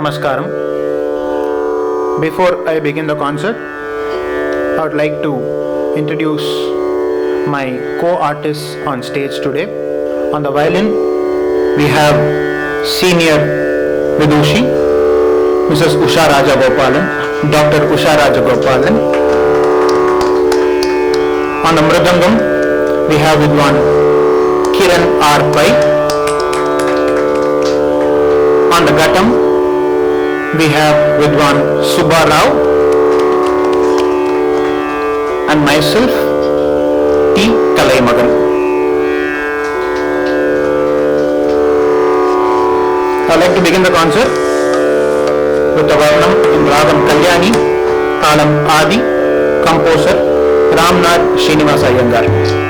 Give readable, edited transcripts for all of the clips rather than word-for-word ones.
Namaskaram. Before I begin the concert, I would like to introduce my co-artists on stage today. On the violin, we have senior Vidushi, Mrs. Usha Rajagopalan, Dr. Usha Rajagopalan. On the mridangam, we have Vidwan Kiran R. Pai. On the ghatam, we have Vidwan Subba Rao and myself, T. Kalaimagan. I would like to begin the concert with the Varnam in Ragam Kalyani, Talam Adi, composer Ramnath Srinivasa Iyengar.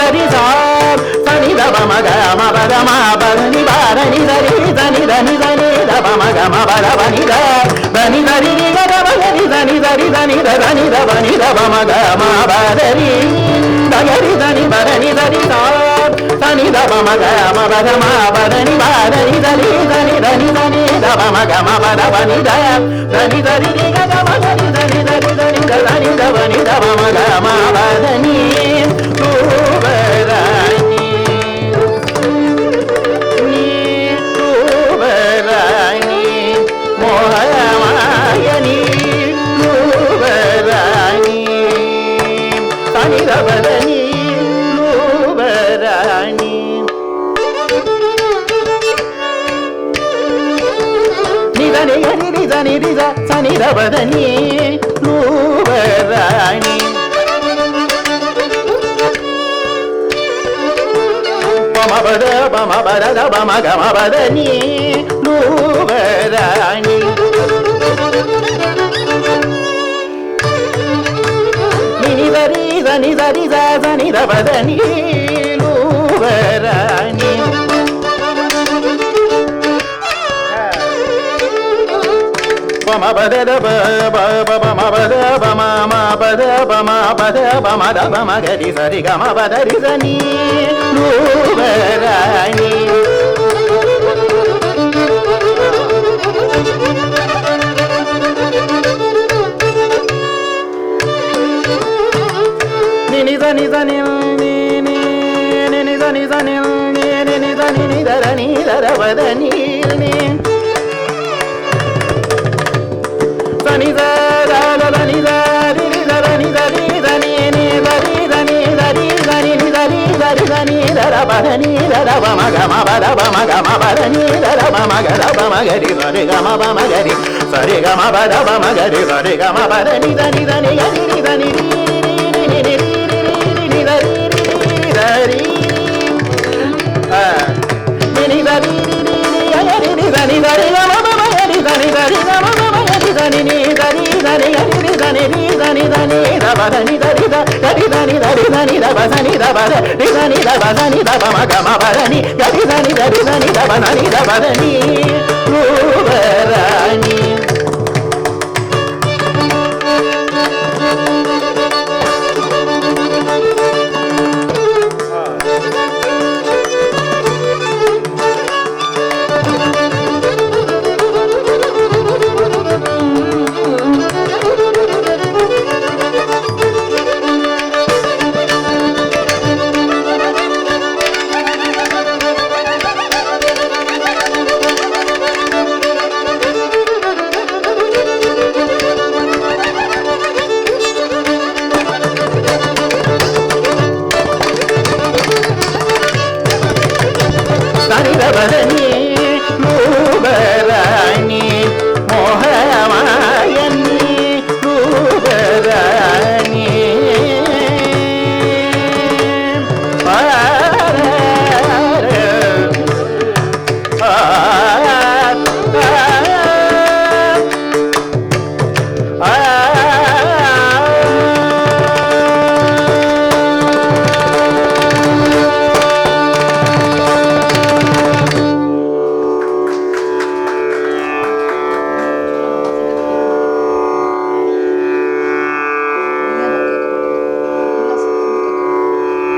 దని సా సని దబ మగ మ పద మ పద ని పద ని దని దని దని దని దబ మగ మ పద ని ద దని దని ని గ దబ ని దని దని దని దని దబ ని దబ మగ మ పద ని దగరి దని పద ని దని సా సని దబ మగ మ పద మ పద ని పద ని దని దని దని దని దబ మగ మ పద ని ద దని దని ని గ దబ ని దని దని దని దని దబ ని దబ మగ మ పద ని రూపరాణి నీ రూపరాణి మోహమాయని రూపరాణి సని దబని రూపరాణి నిదని గని నిదని నిజ సని దబని రూపరాణి బద బమ బద దబ మగ మ బద ని రూపరాణి ని దరి దని దరి ద దని ద బద ని రూపరాణి బమ బద దబ బ మ బద బ మ మ బద బ మ బద బ మ ద బ మ గ రి సరి గ మ బద రి ద ని రూపరాణి ని ద ని ద ని ని ని ని ద ని ద ని ని ని ద ని ని ద ర ని ద ర బ ద ని ని ని ద ద ద ద ని ద రి రి ద ర ని ద రి ద ని ని ద రి ద ని ద రి ద ని ని ద రి ద రి ద ని ద ర బ ద ని ద ర బ మ గ మ బ ద బ మ గ మ బ ద ని ద ర బ మ గ ర బ మ గ రి స రి గ మ బ మ గ రి స రి గ మ బ ద బ మ గ రి స రి గ మ బ ద ని ద ని ద ని గ రి రి ద ని రి రి ని ని రి రి ని ద రి రి ద రి ని ని ద రి రి రి రి రి రి ద ని ద రి గ మ బ మ గ రి ద ని ద రి గ మ బ మ గ రి ద ని ని ద రి ద ని గ రి రి ద ని రి ద ని ద ని ద బ ద ని ద రి ద ద రి ద ని ద రి ద ని ద బ ద ని ద బ ద రి ద ని ద బ ద ని ద బ మ గ మ బ ద ని గ రి ద ని ద రి ద ని ద బ ద ని ద బ ద ని రూపరాణి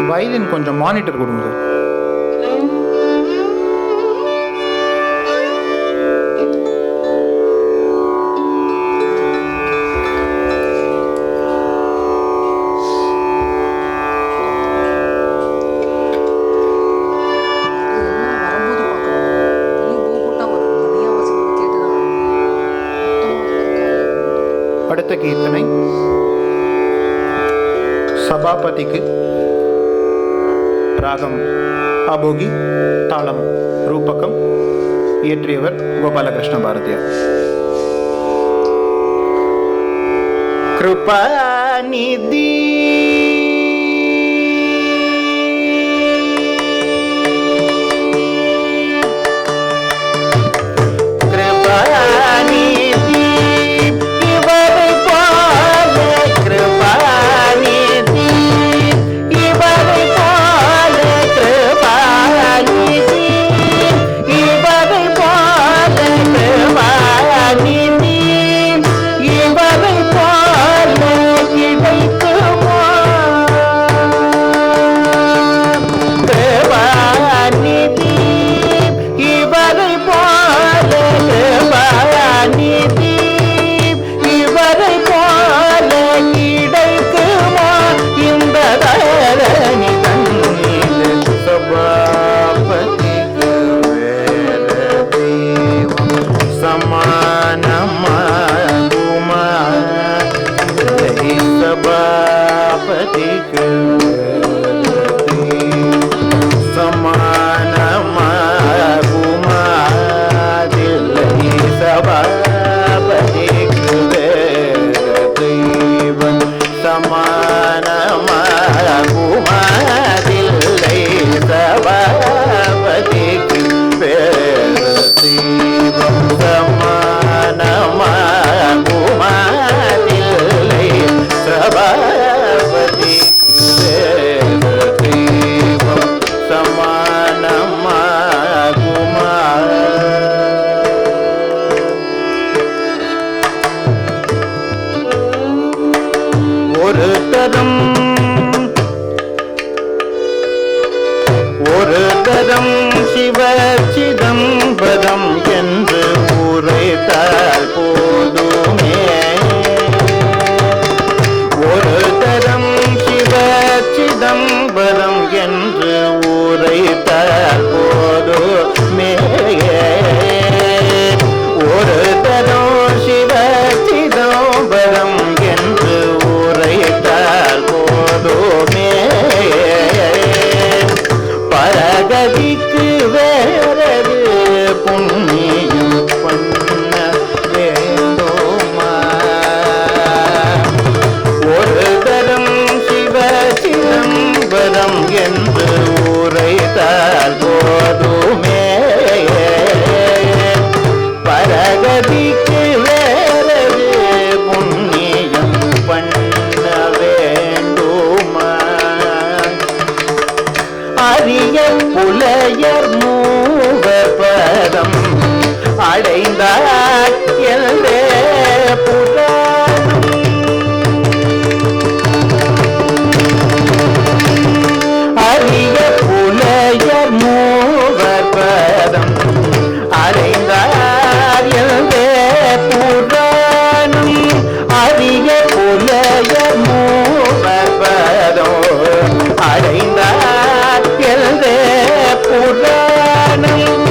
வயலின் கொஞ்சம் மானிட்டர் கொடுங்க சார். அடுத்த கீர்த்தனை சபாபதிக்கு, ராகம் அபோகி, தாளம் ரூபகம், இயற்றியவர் கோபாலகிருஷ்ண பாரதியார். கிருபாநிதி புலையர் மூவர் பதம் அடைந்தார் என்றே புராணம். அரிய புலையர் மூவர் பதம் அடைந்தார் என்றே புராணம். அரிய புலையர் மூவர் பதம் அடைந்தார் என்றே புராணம்.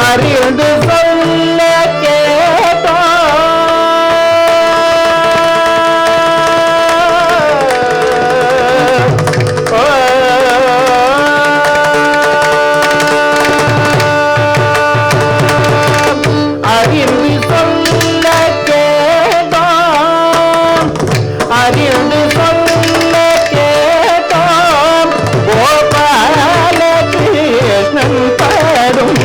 அறிந்து சொல்ல கேட்டோம் அறிந்து சொல்ல கேட்டோம் அறிந்து சொல்ல கேட்டோம் கோபால கிருஷ்ணன் படும்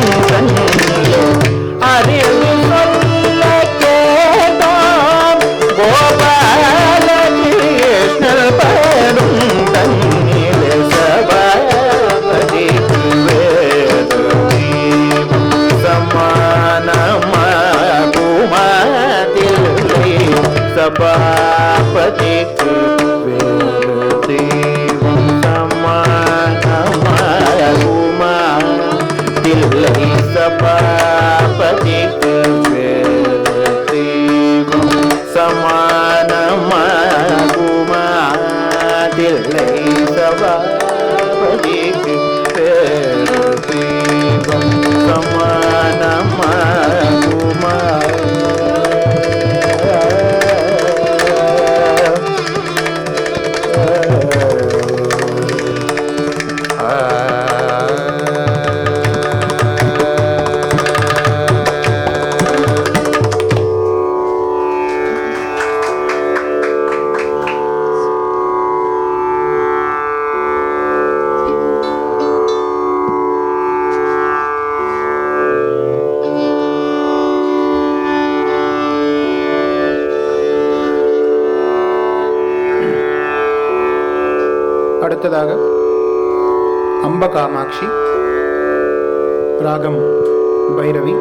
அறிந்து சொல்ல கேட்டோம் கோபால கிருஷ்ணன் படும் தண்ணீர் சபாபதி சமானமாகுமாதில்லை சபாபதிக்கு வேறு தெய்வம் சமானமாகுமாதில்லை சபாபதிக்கு வேறு தெய்வம் சமானமாகுமாதில்லை சபாபதிக்கு வேறு தெய்வம் சமானமாகுமா. அடுத்ததாக அம்ப காமாட்சி, ராகம் பைரவி,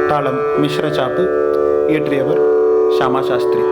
தாளம் மிஸ்ர சாப்பு, இயற்றியவர் ஷாமா சாஸ்திரி.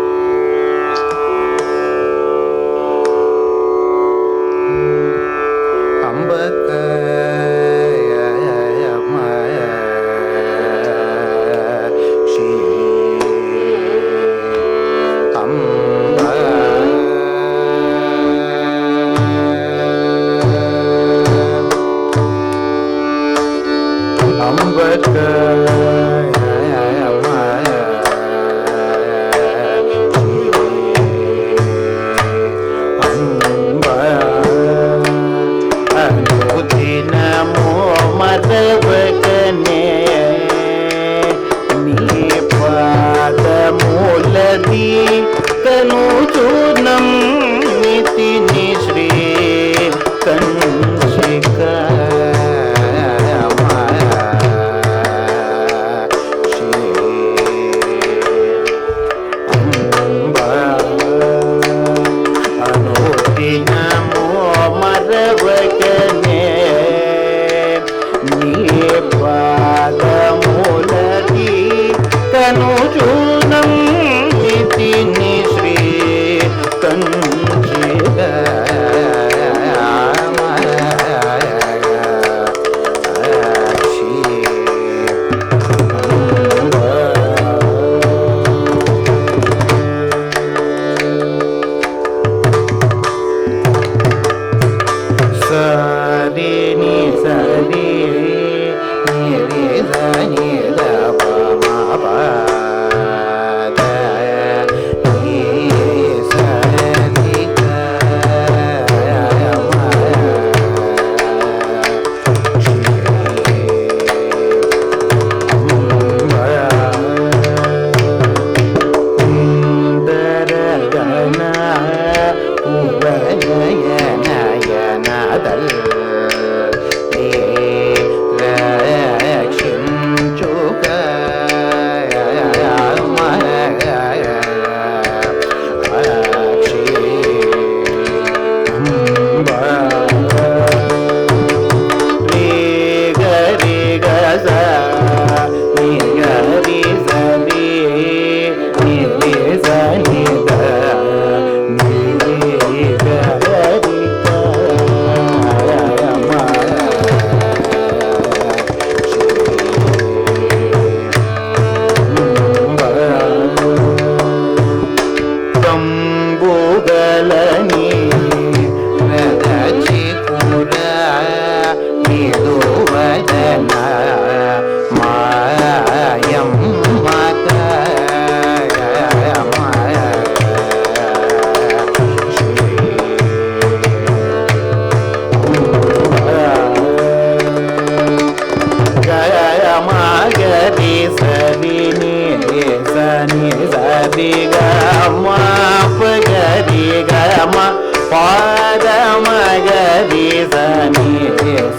ರಿ ಸನಿ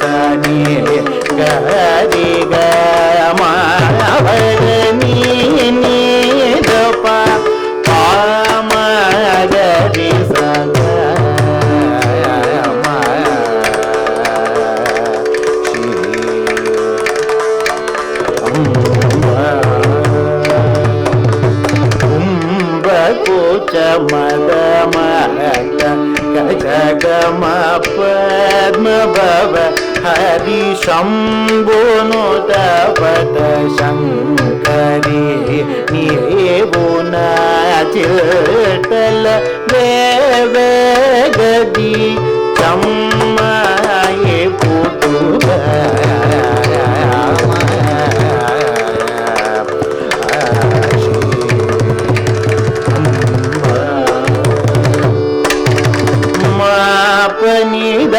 ಸನಿ ಗರಿ ಗ ಮ ನೀ ನೀ ದಪ ಪ ಮ ಗರಿ ಸ ಮದ ಮಗ ಗಮ ಪದ್ಮ ಭವ ಹರಿ ಶಂಭುನುತ ಪದ ಶಂಕರಿ ನೀವುನ ಚಿಲ್ಟಲ ದೇವ ಗದಿ ಚಮ್ಮಾಯಿ ಪುಟುಬ ಪನಿದ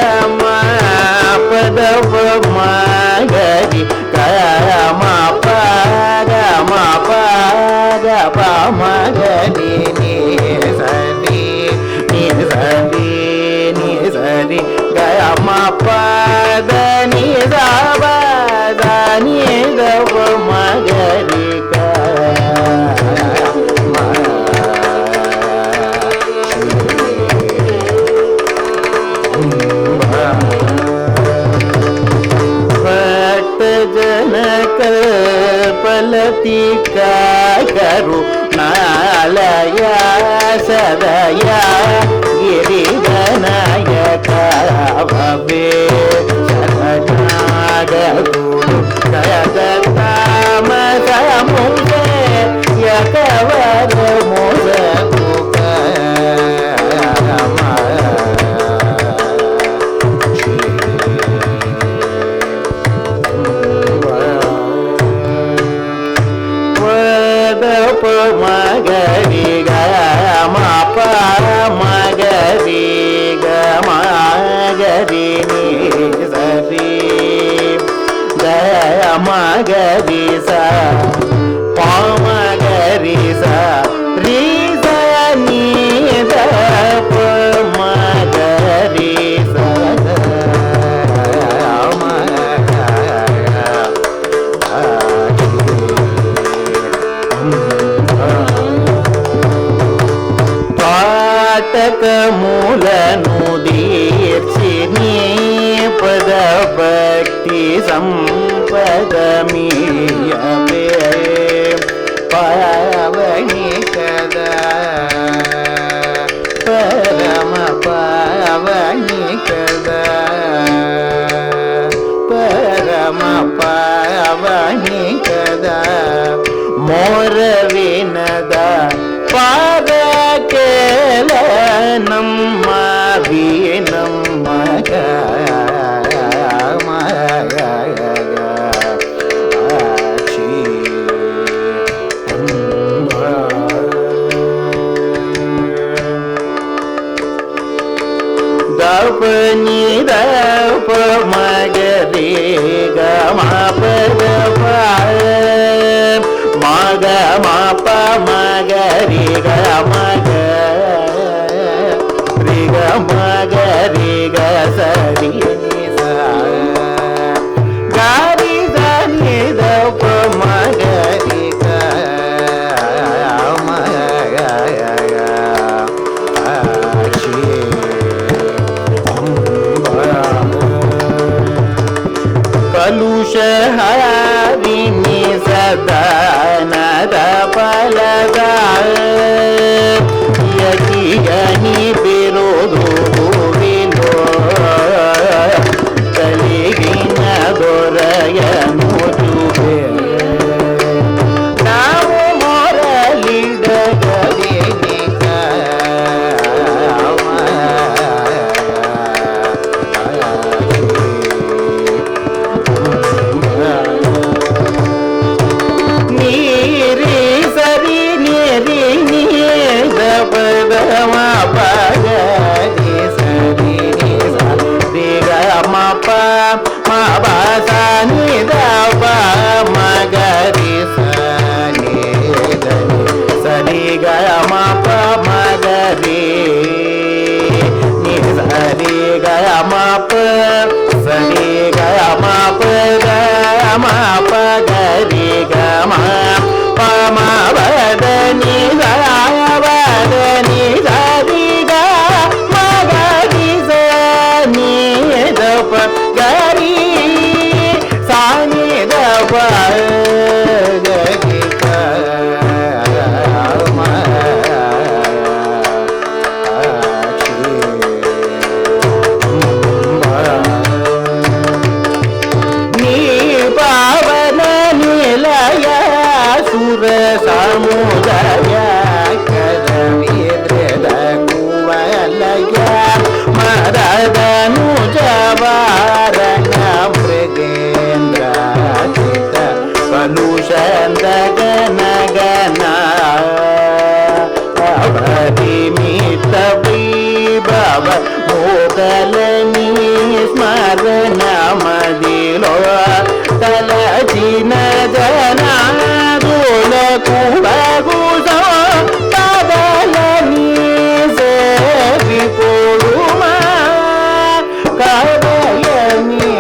ಪದವ ಮಗರಿ ಕಮ ಪಗ ಮ ಪಗ ಪ ಮಗರಿ ನೀ ಸರಿ ನೀ ಸರಿ ನೀ ಸರಿ ಗಯ ಮ ಪದ ನೀ ದವ ನೀ ದವ ಮಗರಿ ಪಲತಿ ಕರು ನಾಲಯ ಸದಯ ಗಿರಿಗನಯಕ ಭವೇ ಶರಣಾಗ ಗುರು ಕಯದ ತಾಮಸ ಮುಗ ಯಕವರ ಮುಗ ಮಗರಿ ಗ ಮ ಪ ಮಗರಿ ಗ ಮಗರಿ ನೀ ಸರಿ ಗ ಮಗರಿ ಸ ಪ ಮಗರಿ ಸ ರೀ ಸ ನೀ ದ ಪ ಮಗರಿ ಸ ಪಾಟಕ ಮೂಲನು ದೀರ್ಷಿನಿ ಪದ ಭಕ್ತಿ ಸಂಪದ ಮೀಯಪೇ ಪಾವನಿ ಕದ ಪರಮ ಪಾವನಿ ಕದ ಪರಮ ಪಾವನಿ ಕದ ಮೋರವಿನದ ಪಾದ ಕೇಳ ನಮ್ಮ ವಿ ನಮ್ಮ ದಪನಿ ದಪ ಮಗರಿ ಗ ಮ ಪದ ಮಗ ಮ ಪ ಮಗರಿ ಗ ಮಗ ರಿ ಗ ಮಗರಿ ಗ ಸರಿ ಗಾರಿ ಧನಿ ದಪ ಮಗರಿ ಗ ಮಗ ಕಲುಷ ಹಾರಿಣಿ ಸದಾನದ ಫಲದ ಯತಿಗನಿ ಬಿರೋದು ಹೂವಿಲೋ ಕಲಿಗಿನ ದೊರೆಯನು ಜುಬೆ ನಾವು ಮೊರಲಿದ ಗದಿನಿಕ ma pa sa re ga ma pa ga re ga ma pa ma ba da ni sa ba da ni sa ri ga ma ga ri sa ni da pa ga ri sa ni da pa ga ri ga ma ನೀ ಪಾವನ ನಿಲಯ ಸುರ ಸಮುದಯ ಕರವೀದ್ರದ ಕುವಲಯ ಮರದನು ಜವಾರಣ ಮೃಗೇಂದ್ರ ಚಿತ ಕಲುಷಂದ ಗನ ಗನ ಅವರಿಮಿತ ವೈಭವ ಮೋಗಲನಿ ಸ್ಮರಣ ಮದಿಲೋ ತಲಜಿನ ಜನ ಗೋಲ ಕುಬಗುಸ ಪದಲನಿ ಸೇವಿ ಕೊಡುಮ ಕವಯನಿ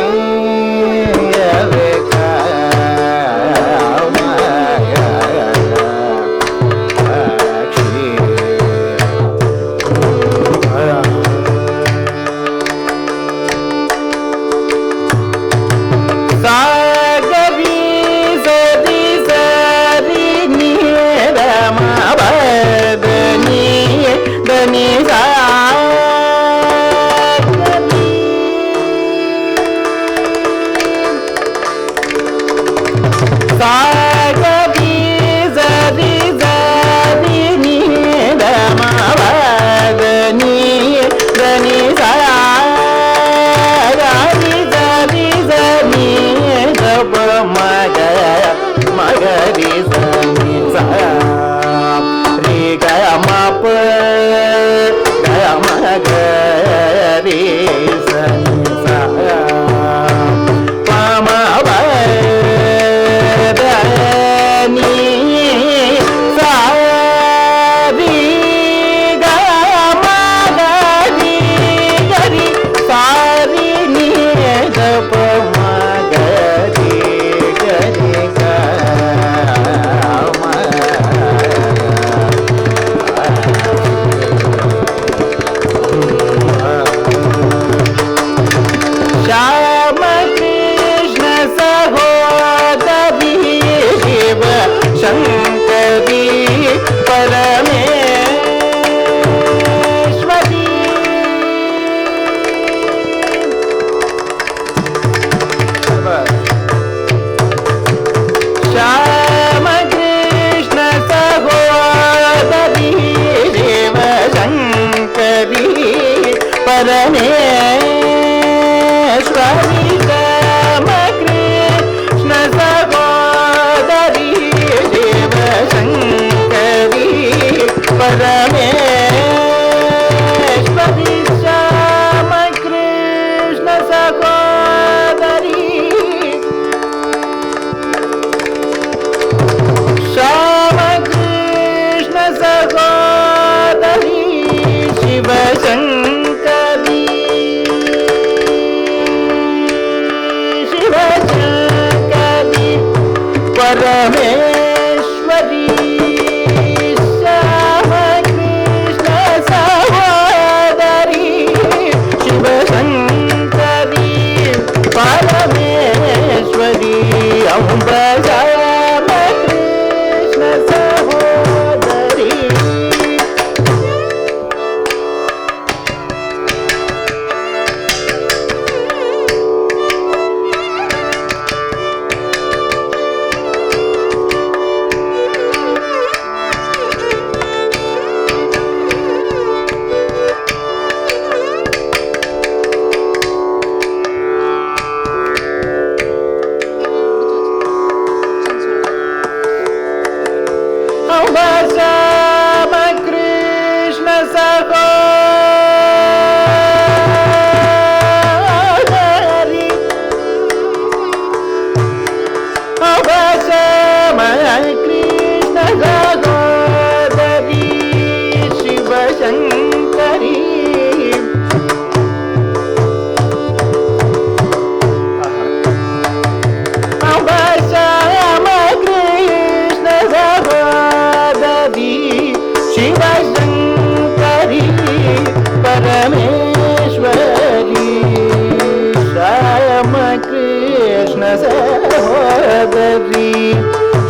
सहोदरी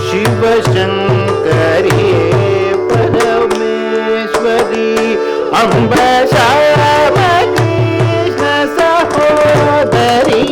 शिव शंकरी परमेश्वरी अम्ब श्याम कृष्ण सहोदरी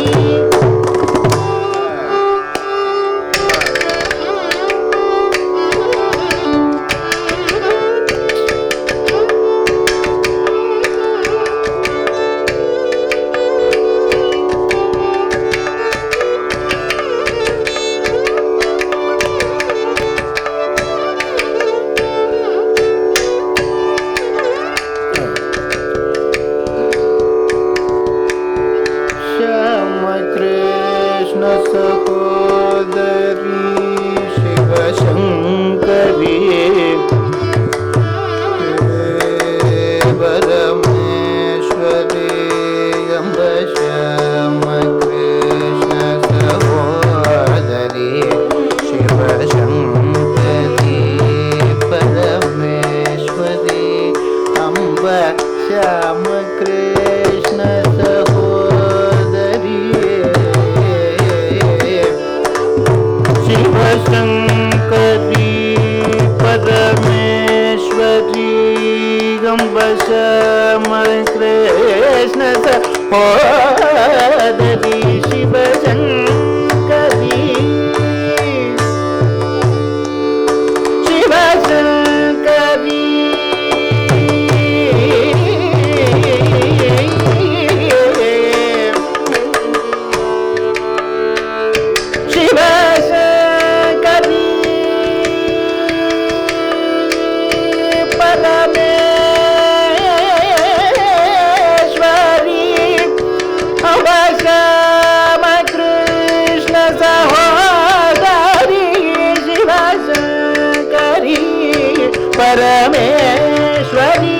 परमेश्वरी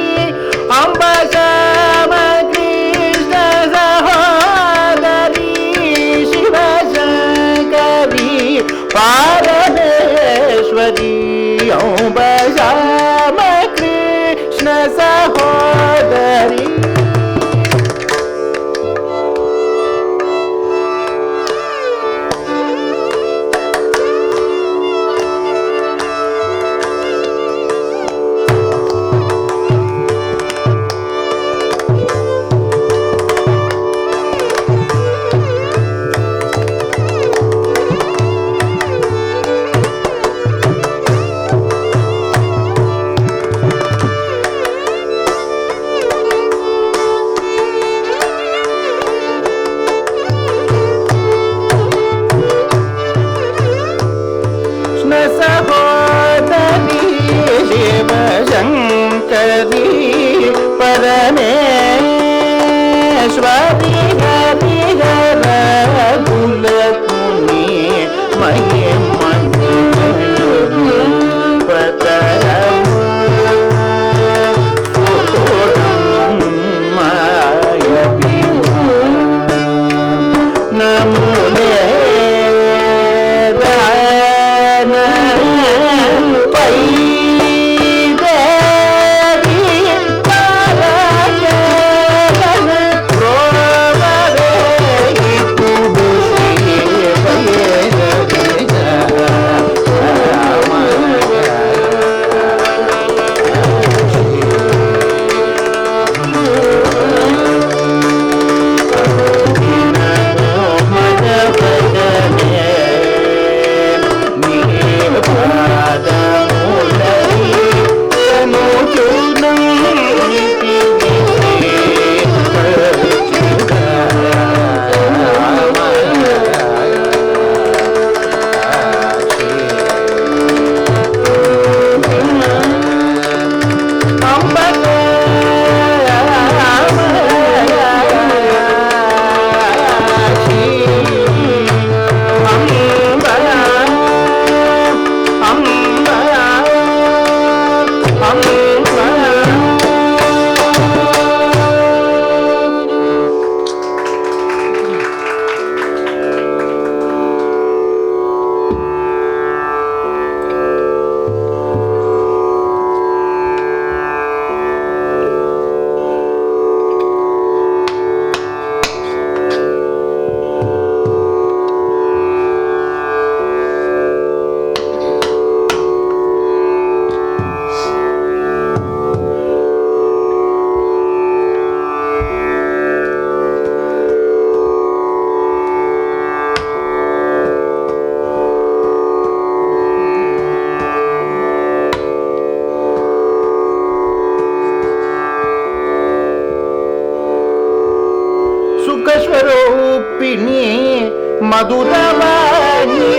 अम्ब श्याम कृष्ण सहोदरी शिव शंकरी परमेश्वरी अम्ब श्याम कृष्ण सहोदरी परमेश्वरी हरि हर कुल कुनी मये मन पतरम मायवी नमुने ಸುಖ ಸ್ವರೂಪಿಣಿ ಮಧುರವಾಣಿ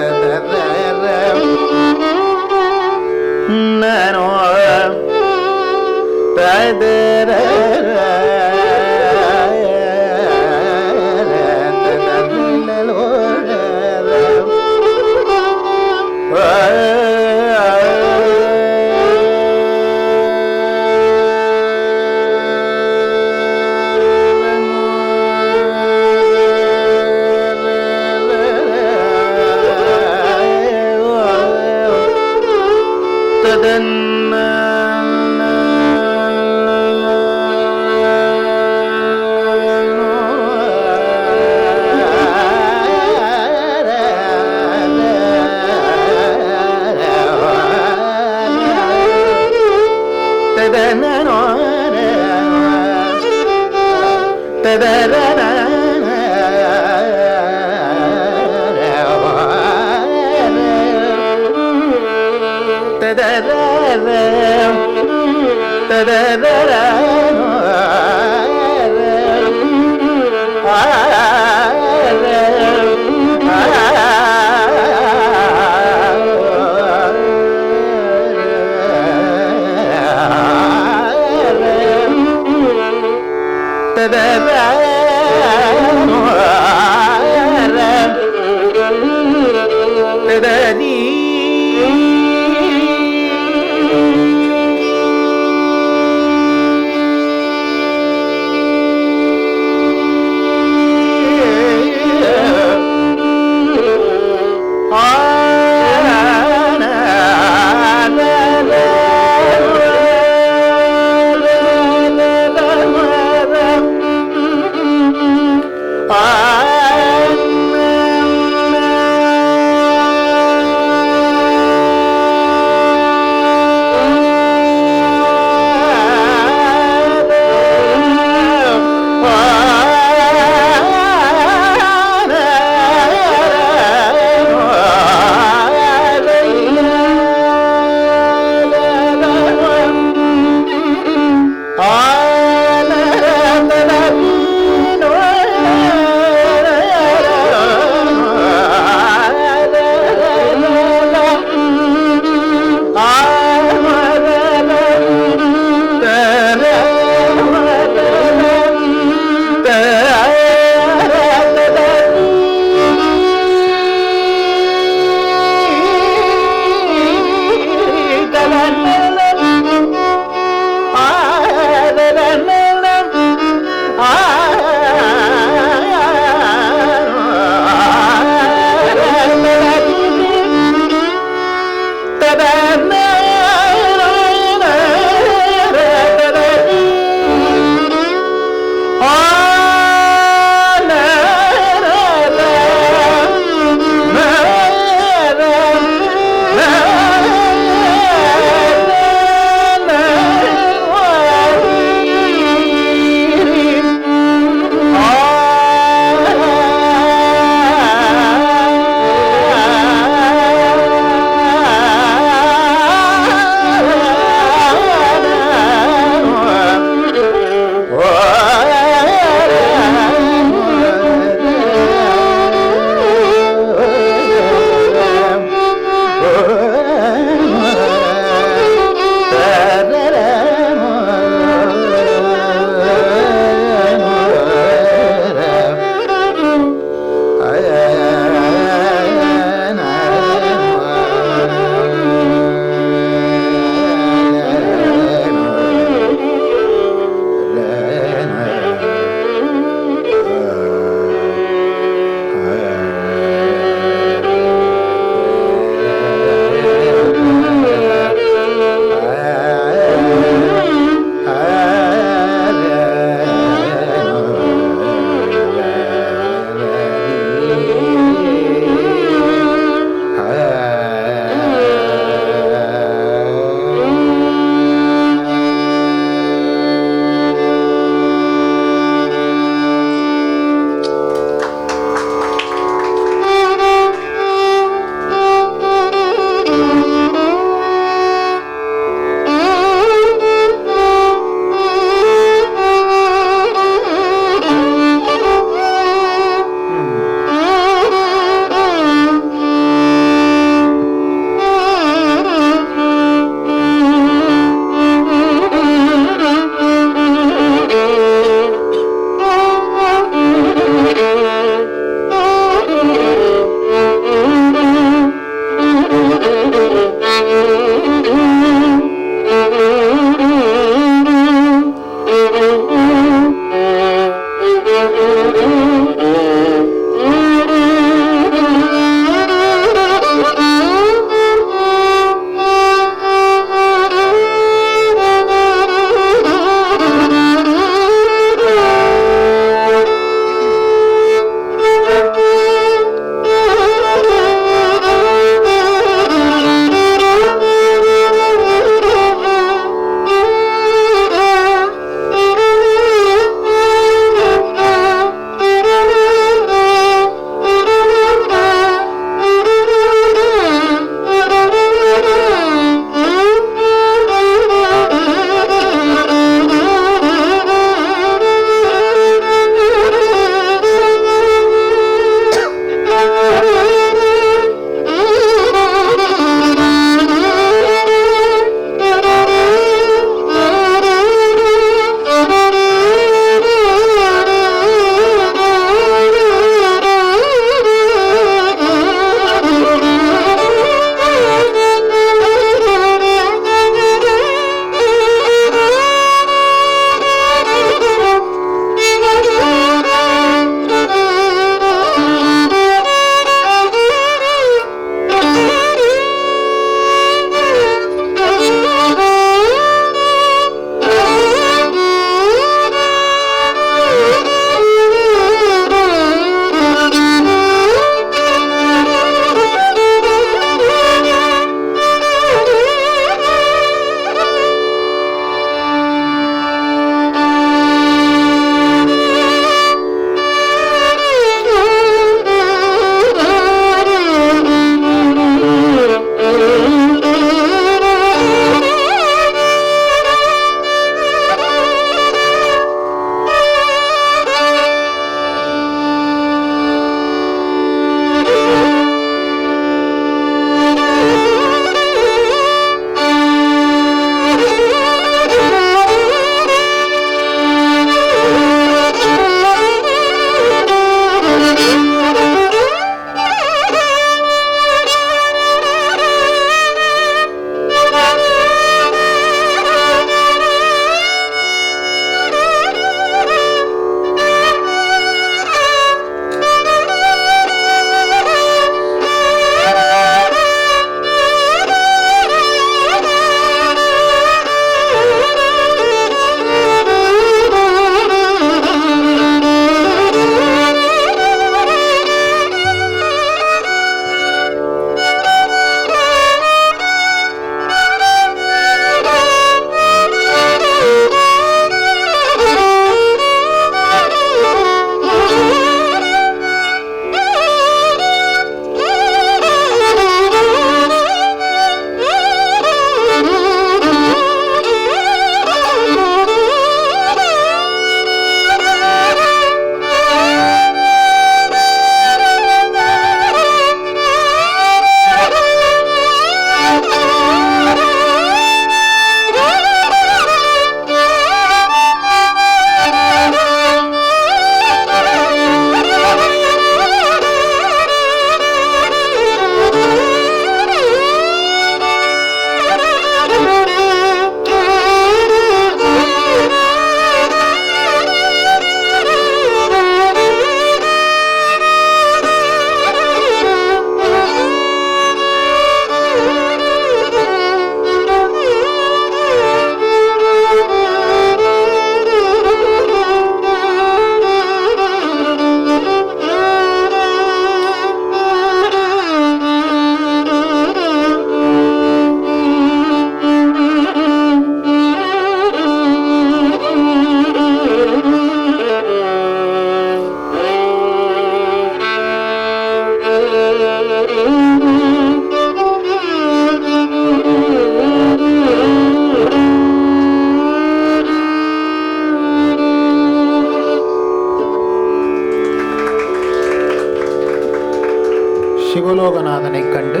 சிவலோகநாதனை கண்டு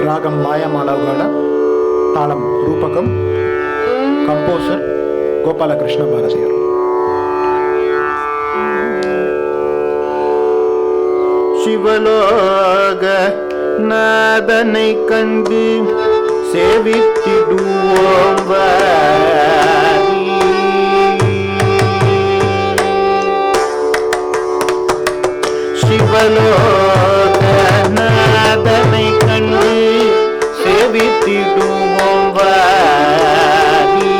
ராகம் மாயமாளவகால தாளம் ரூபகம் கம்போசர் கோபாலகிருஷ்ண பாரதியார். சிவலோக நாதனை கண்டு சேவித்திடுவோம் வாரி. சிவலோக நாதனை கண்டு சேவித்திடுவோம் வாரி.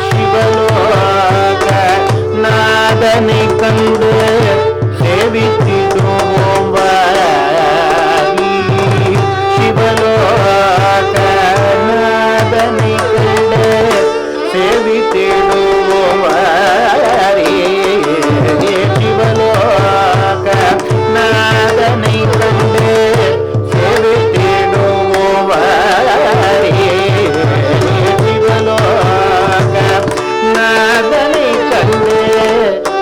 சிவலோக நாதனை கண்டு சேவித்திடுவோம் வாரி. சிவலோக நாதனை கண்டு சேவித்திடுவோம் வாரி. சிவலோக நாதனை கண்டு சேவித்திடுவோம் வாரி. சிவலோக நாதனை கண்டு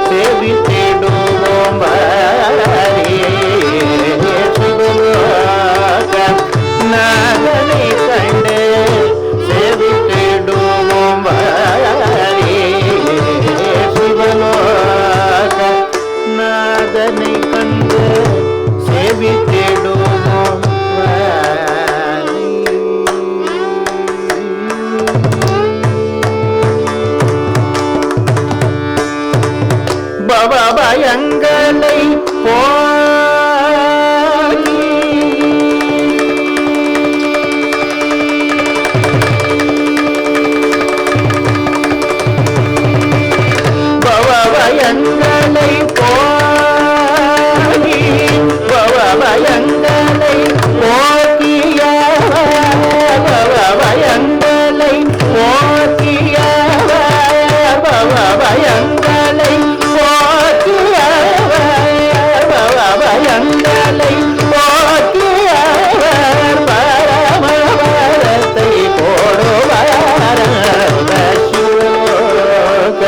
சேவித்திடுவோம் வாரி. சிவலோக நாதனை கண்டு சேவித்திடுவோம் வாரி. சிவலோக நாதனை கண்டு சேவித்திடுவோம் வாரி. பவபயங்களை போக்கி பவபயங்களை போக்கி பவபயங்களை போக்கியவர் பவபயங்களை போக்கியவர் பவபயங்களை பவபயங்களை போக்கியவர் பரமபதத்தை போடுவார். சிவலோக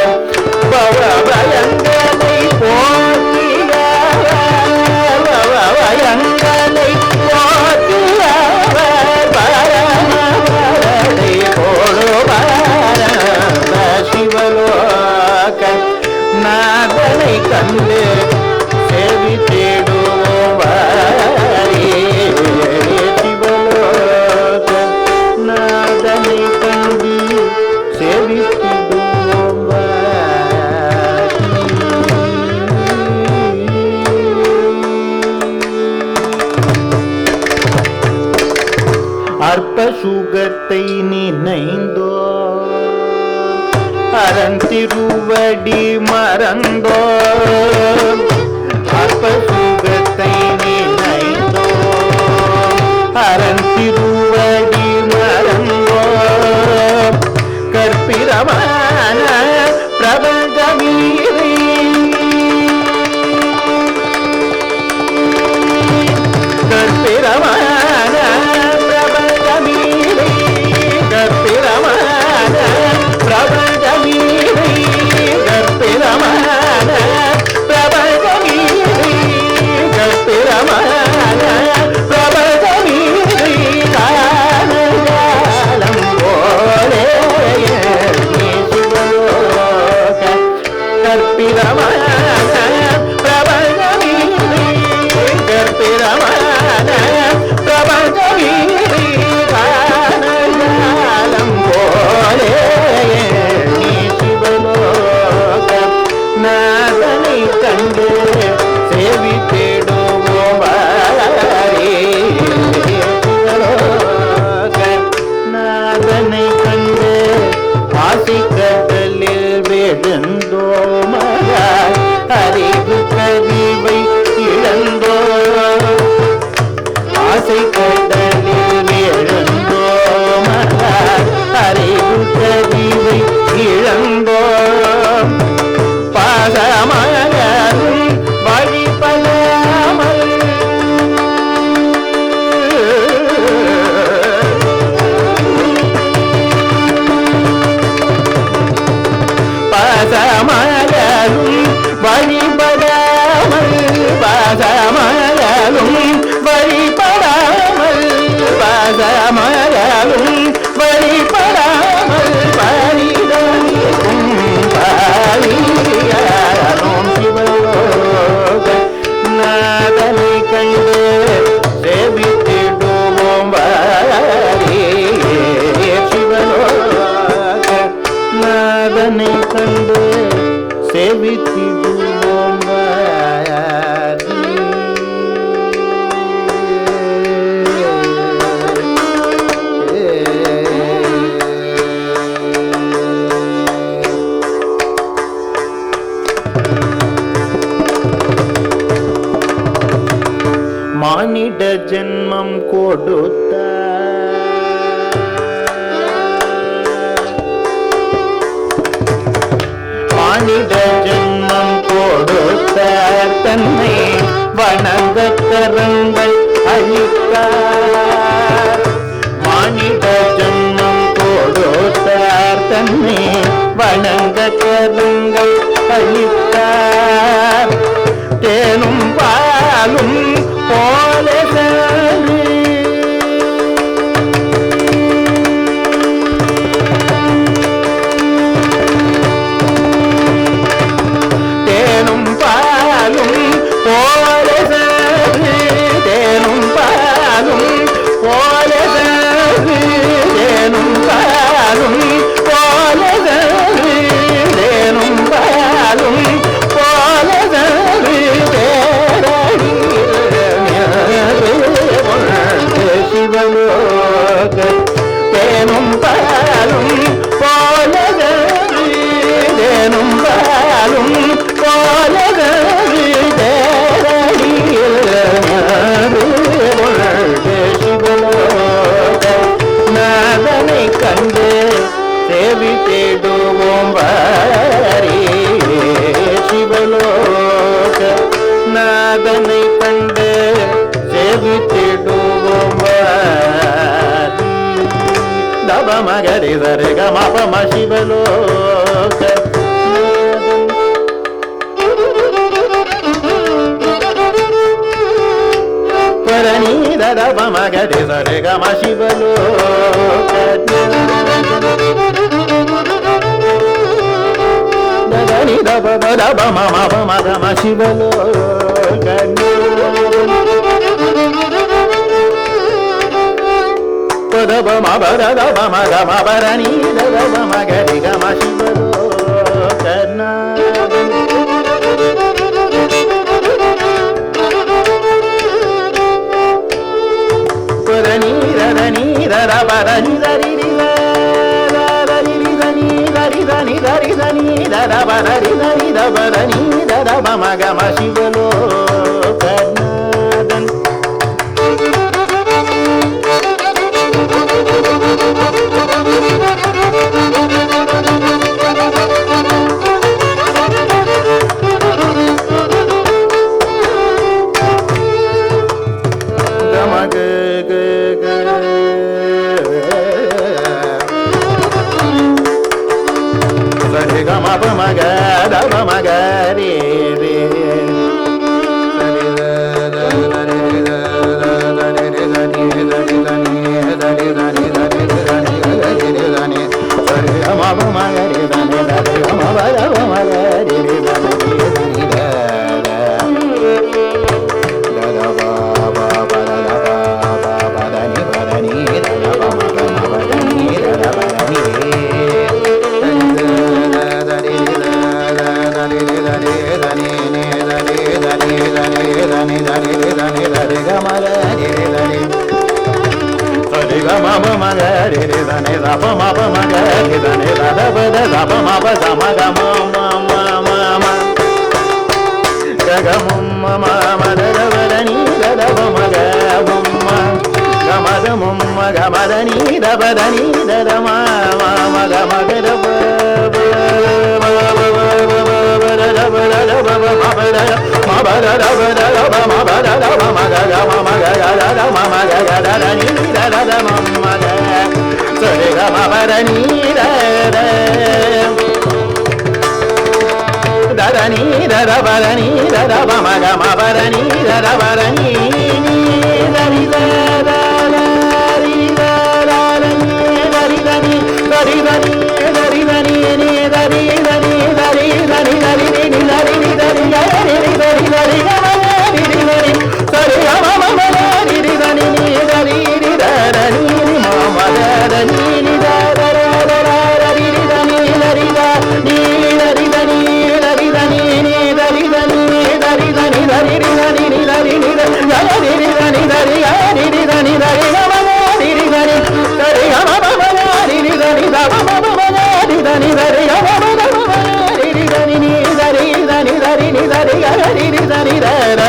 பவபயங்களை போக்கியவர் பவபயங்களை போக்கியவர் பரமபதத்தை போடுவார். சிவலோக நாதனை கண்டு சேவித்திடுவோம் வாரி. சிவலோக நாதனை கண்டு சேவித்திடுவோம் வாரி. அற்ப சுகத்தை நினைந்தோ அறந்திருவடி மறந்தோ. அற்ப சுகத்தை நினைந்தோ அறந்திருவடி மறந்தோ. கற்பிரமான பிரபஞ்சமீரை கற்பிரமான பிரபஞ்சமீரை கற்பிரமான பிரபஞ்சமீரை கற்பிரமான பிரபஞ்ச சமயலும் வழிபடாமல் பரிதனிக்கும் பாரியாரும் சிவலோக நாதனை கண்டு சேவித்திடுவோம் வாரியே சிவலோக நாதனை கண்டு சேவித்திடுவோம் மானிட ஜென்மம் கொடுத்த மானிட ஜென்மம் கொடுத்த தன்னை வணங்க கரங்கள் அழித்தார் மானிட ஜென்மம் கொடுத்த தன்னை வணங்க கரங்கள் அழித்தார் தேனும் பாலும் போல தேனும் பாலும் போல தேனும் பாலும் போல தேனும் பாலும் போல தேனும் பாலும் போல சிவலோக தேனும் பாலும் போல தேனும் பாலும் போல சிவலோக நாதனை கண்டு சேவி தேடுவோம் வாரியே சிவலோக நாதனை கண்டு சேவி தேடுவோம் தப மகரி சரி கமபம சிவலோக பரணி தப மகரி சரி கம சிவலோக தனி தப தப மம மகம சிவலோக பதப மபர தப மகம பரணி தப மகரி கம சிவலோக பரணி ரரணி ரப ரணி தரி மகம சிவலோகநாதன் దని దని ని దని ని దని దని దని దని దని దని దని దని దని సరి గమ పమ దని దని దమ పమ దని దని దని గమ పమ దని దని ని దని దని దని ని దని దని దని ద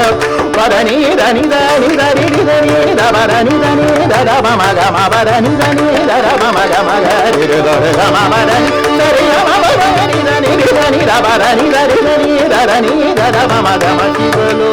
పదని దని దని దని దని దమ దని దని దద మమ గమ పదని దని దద మమ గమ గరి దద గమ పదని సరి గమ పదని దని దని దమ దని దని దని దని దద మమ గమ శివలో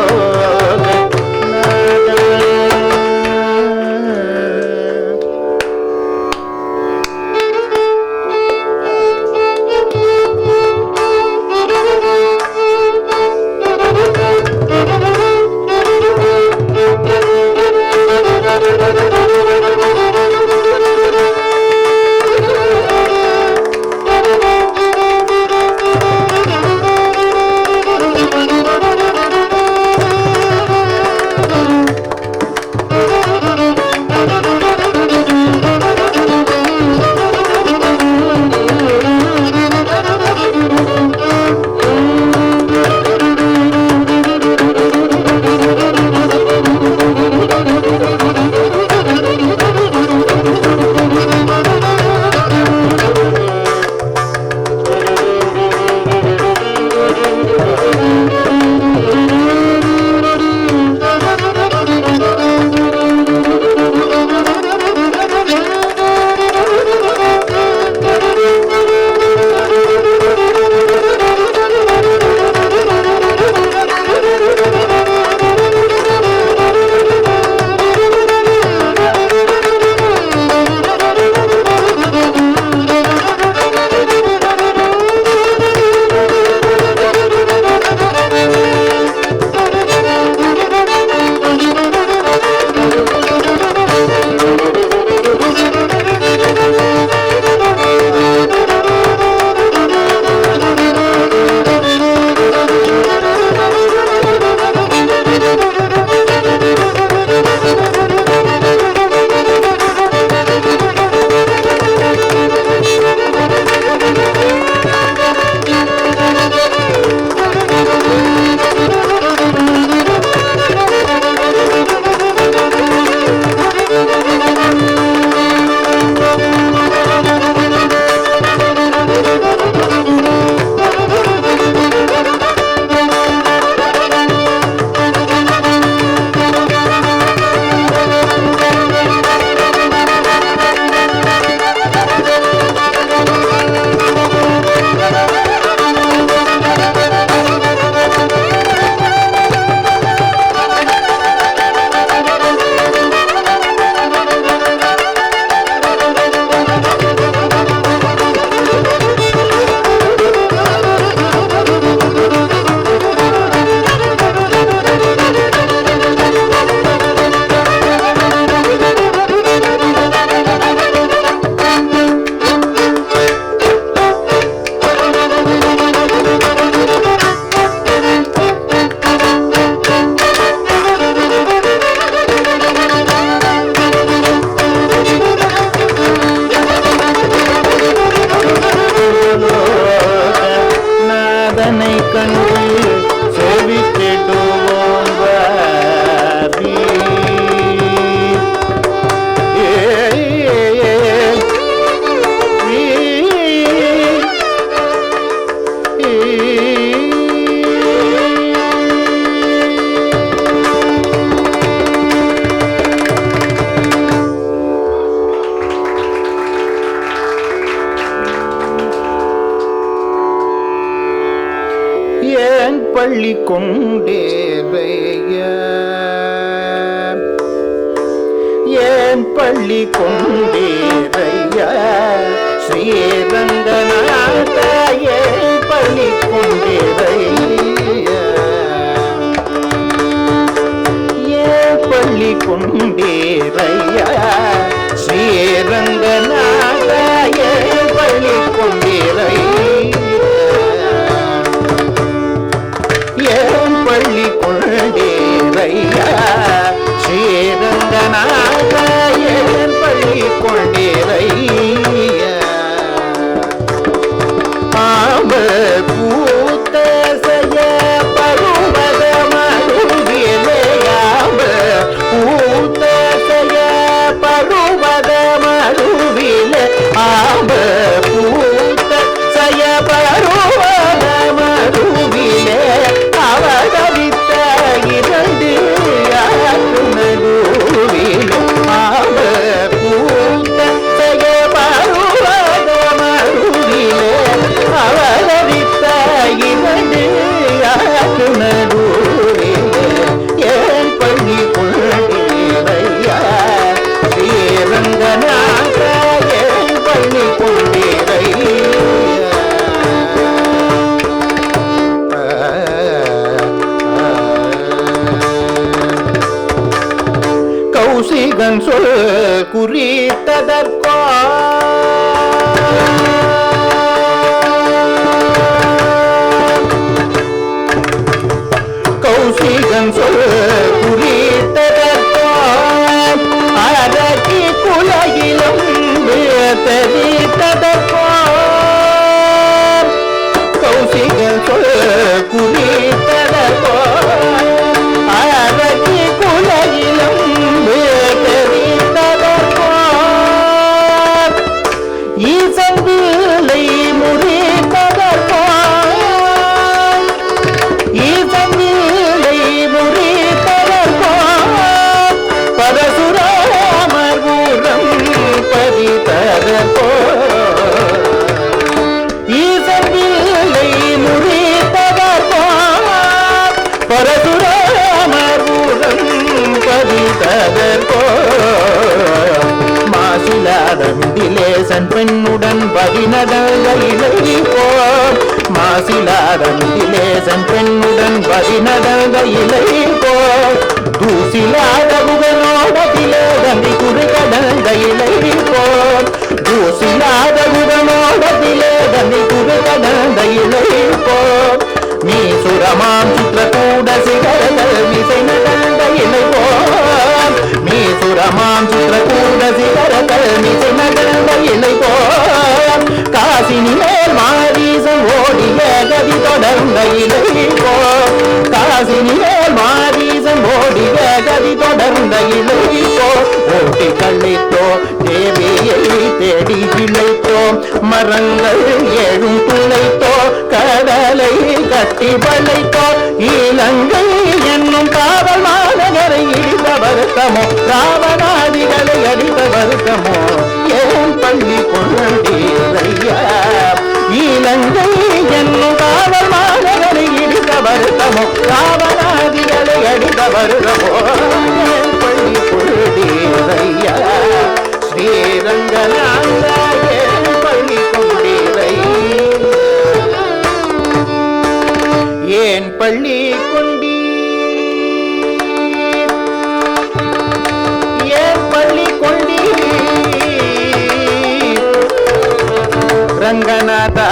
பள்ளி கொண்டேரைய ஏன் பள்ளி கொண்டேரைய ஸ்ரீரங்கநாத ஏன் பள்ளி கொண்டேரைய ஏன் பள்ளி கொண்டேரைய ஸ்ரீரங்கநாத ஏன் பள்ளி கொண்டேரைய ஏன் பள்ளி கொண்டேரையா ஸ்ரீரங்கநாத ஏன் பள்ளி கொண்டேரையா ஆம பூத்த சய பருவத மருவ கௌசிகன் சொல் குறித்ததற்கோ கௌசிகன் சொல் குறித்ததற்கோ அரக்கி குலகிலும் தெரித்ததற்கோ கௌசிகன் சொல் குறித்ததற்கோ அரக்கி குலகிலும் தெரித்ததற்கோ ஈசன் பிள்ளை முறித்ததற்கோ ஈசன் பிள்ளை முறித்ததற்கோ பரசுராமர் ஊரம் பதித்ததற்கோ ஈசன் பிள்ளை முறித்ததற்கோ பரசுராமர் ஊரம் பதித்ததற்கோ மாசிலாத மிதிலேசன் பெண்ணுடன் பதினடங்க இலகி போ மாசிலாத மிதிலேசன் பெண்ணுடன் பதினடங்க இலகி போ தூசிலாத குகனோடத்திலே தம்பி குறுகடங்க இலகி போ தூசிலாத குகனோடத்திலே தம்பி குறுகடங்க இலகி போ நீ சுரமாம் சுற்றக்கூட சிகரங்கள் மிசை நடந்த இலை போ நீ சுரமாம் சுற்றக்கூட சிகரங்கள் மிசை நடந்த இலை போ காசினி மேல் மாரீசன் ஓடிய கதி தொடர்ந்த இலை போ காசினி மேல் மாரீசன் ஓடிய கதி தொடர்ந்த இலை போ ஓட்டி கள்ளித்தோ தேவியை தேடி பிழைத்தோ மரங்கள் ஏழும் துளைத்தோ கடலை கட்டி பழைத்தோ இலங்கை என்னும் காவல் மாநகரை இடித்த வருத்தமோ ராவணாதிகளை அடித்த வருத்தமோ ஏன் பள்ளி கொண்டீரையா இலங்கை என்னும் காவல் மாநகரை இடித்த வருத்தமோ ராவணாதிகளை அடித்த வருத்தமோ ஏன் பள்ளி கொண்டீரையா ஸ்ரீரங்கநாத ஏன் பள்ளி கொண்டீரை ஏன் பள்ளி கொண்டீர் ஏன் பள்ளி கொண்டீர் Ranganatha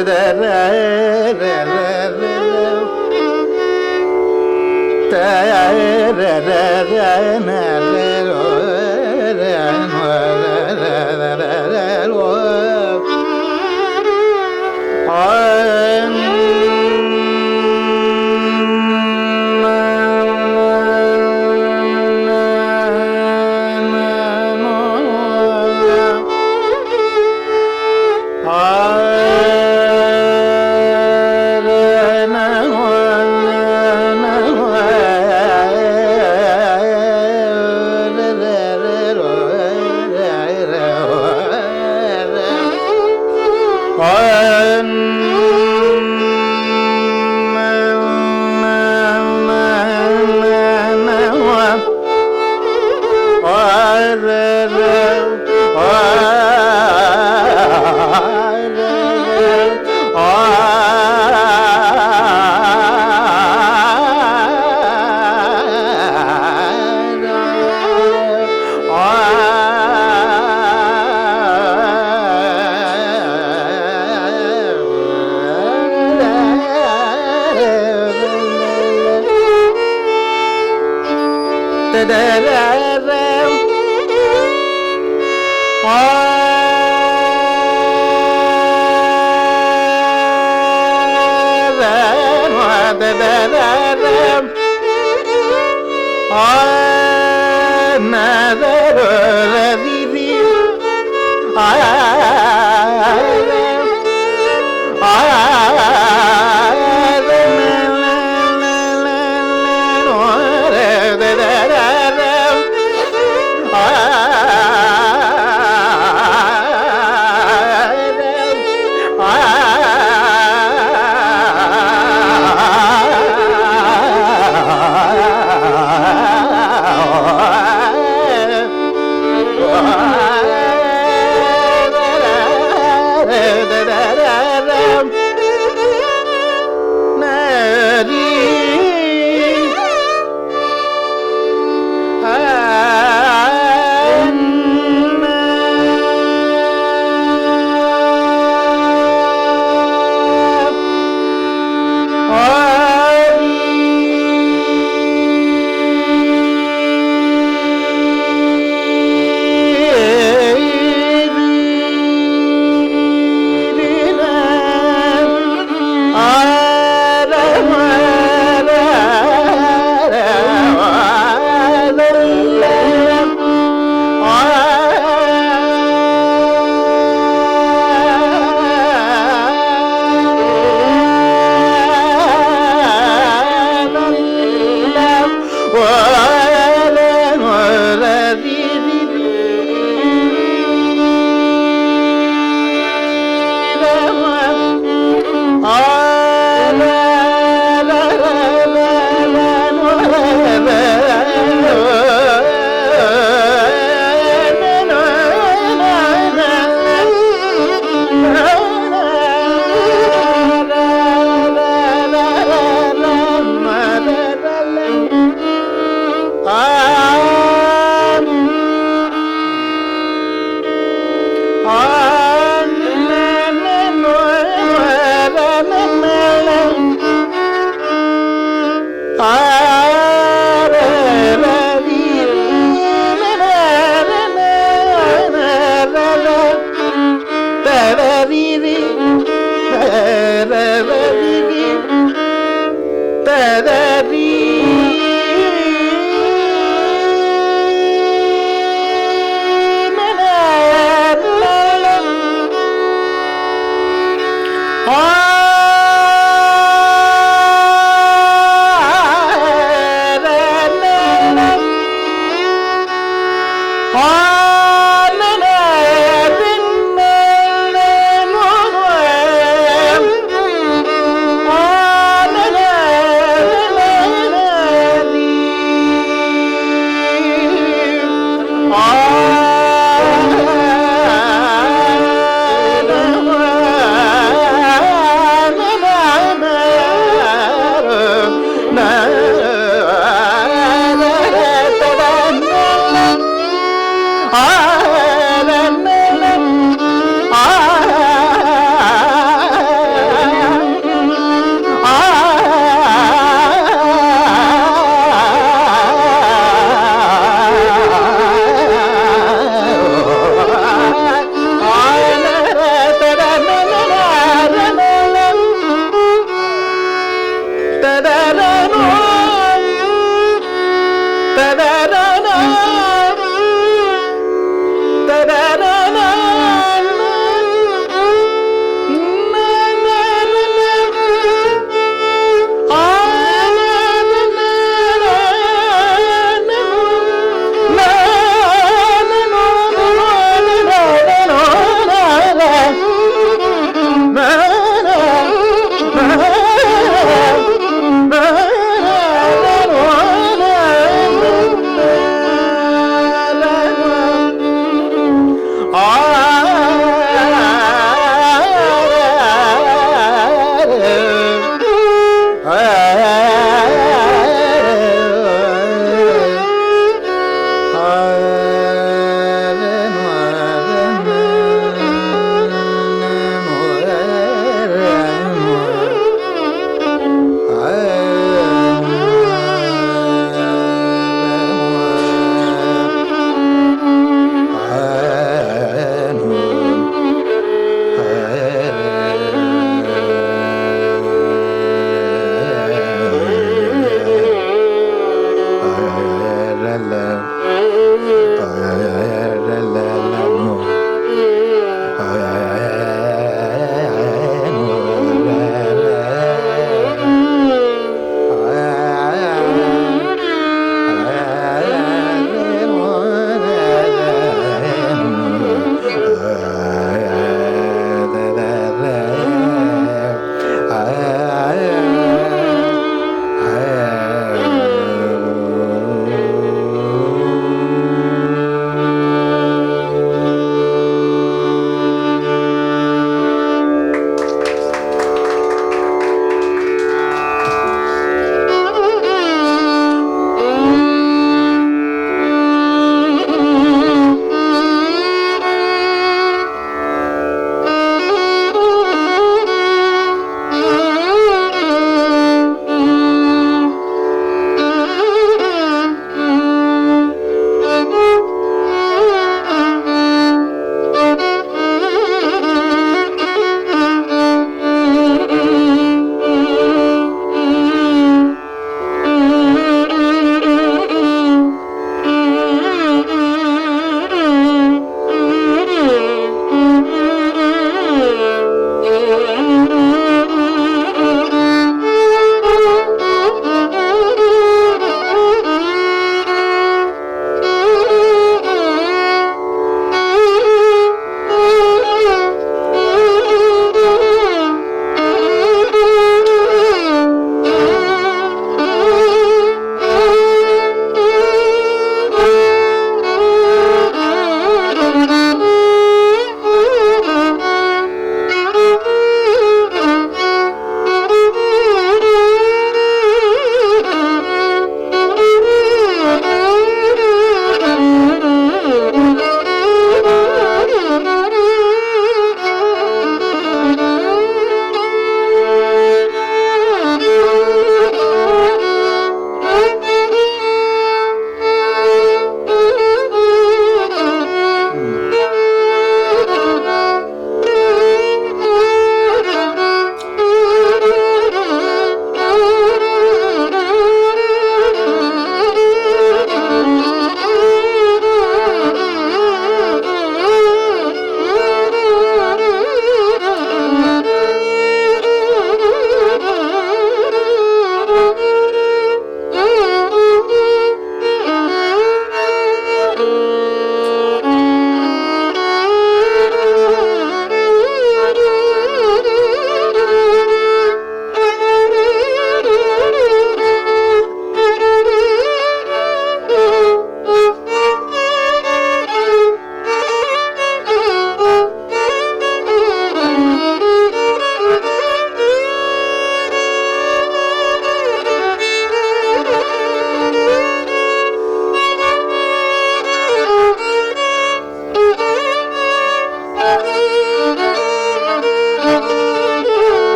Hare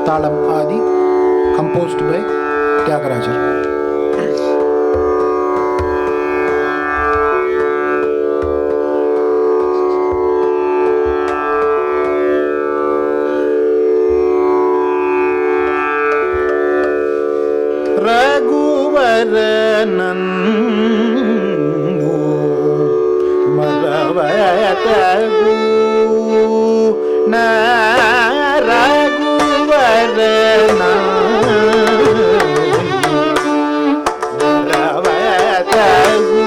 Talam Adi, composed by Tyagarajar. ರಘುವರನನ್ನು ಮರವತಗು ನ ರಘುವರನ ಮರವತಗು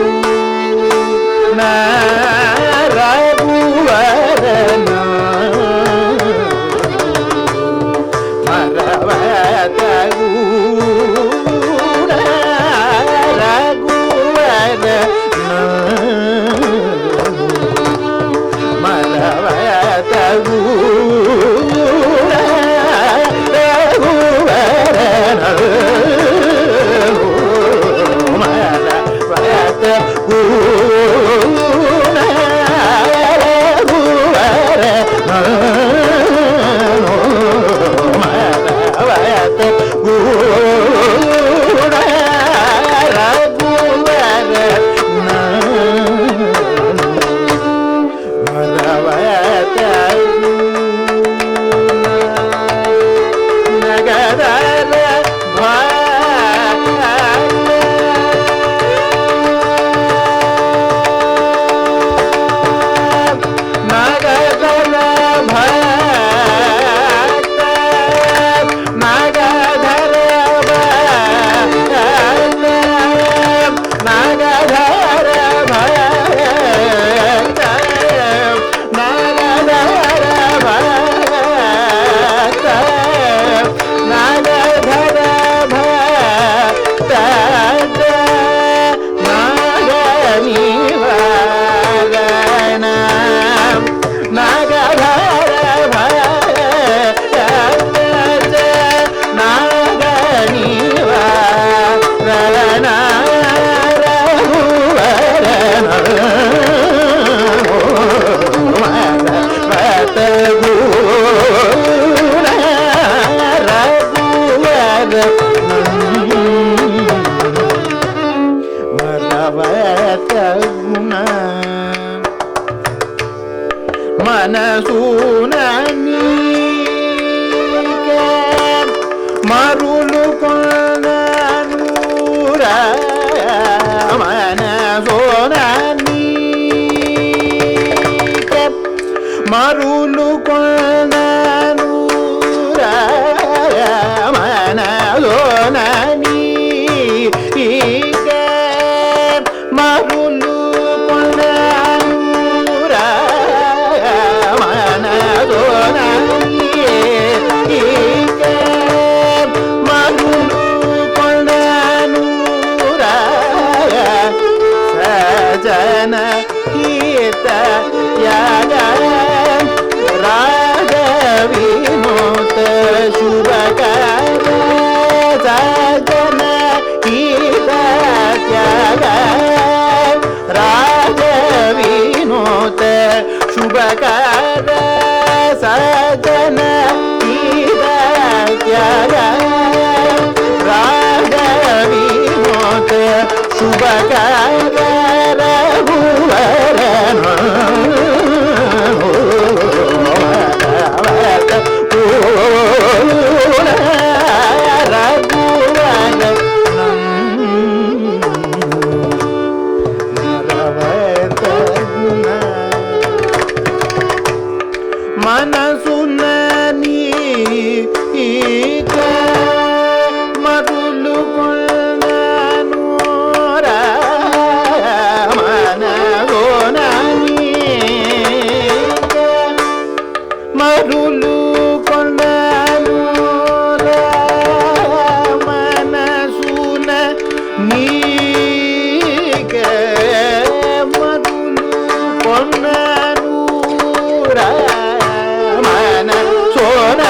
ನ ರಘುವರನ ಮರವತಗು ಮನಸೂನ ಮರುಳು ಕೊಂದನೂರ ಮನಸೋನ ಮರುಳು ಕೊಂದನೂರ ಮನಸೋನ ಮರುಳು ಕೊಂದನೂರ ಸಜನ ಗೀತ ತ್ಯಾಗ ರಾಗ ವಿನೋತ ಶುಭಕರ ಸಜನ ಗೀತ ತ್ಯಾಗ ರಾಗ ವಿನೋತ ಶುಭಕರ ಸಜನ ಗೀತ ತ್ಯಾಗ ರಾಗ ವಿನೋತ ಶುಭಕರ ರಘುವರನ ಮನಸುನ ನೀಗ ಮರುಳು ಕೊಂದನೂರ ಮನಸೋನ ನೀಗ ಮರುಳು ಕೊಂದನೂರ ಮನಸುನ ನೀಗ ಮರುಳು ಕೊಂದನೂರ ಮನಸೋನ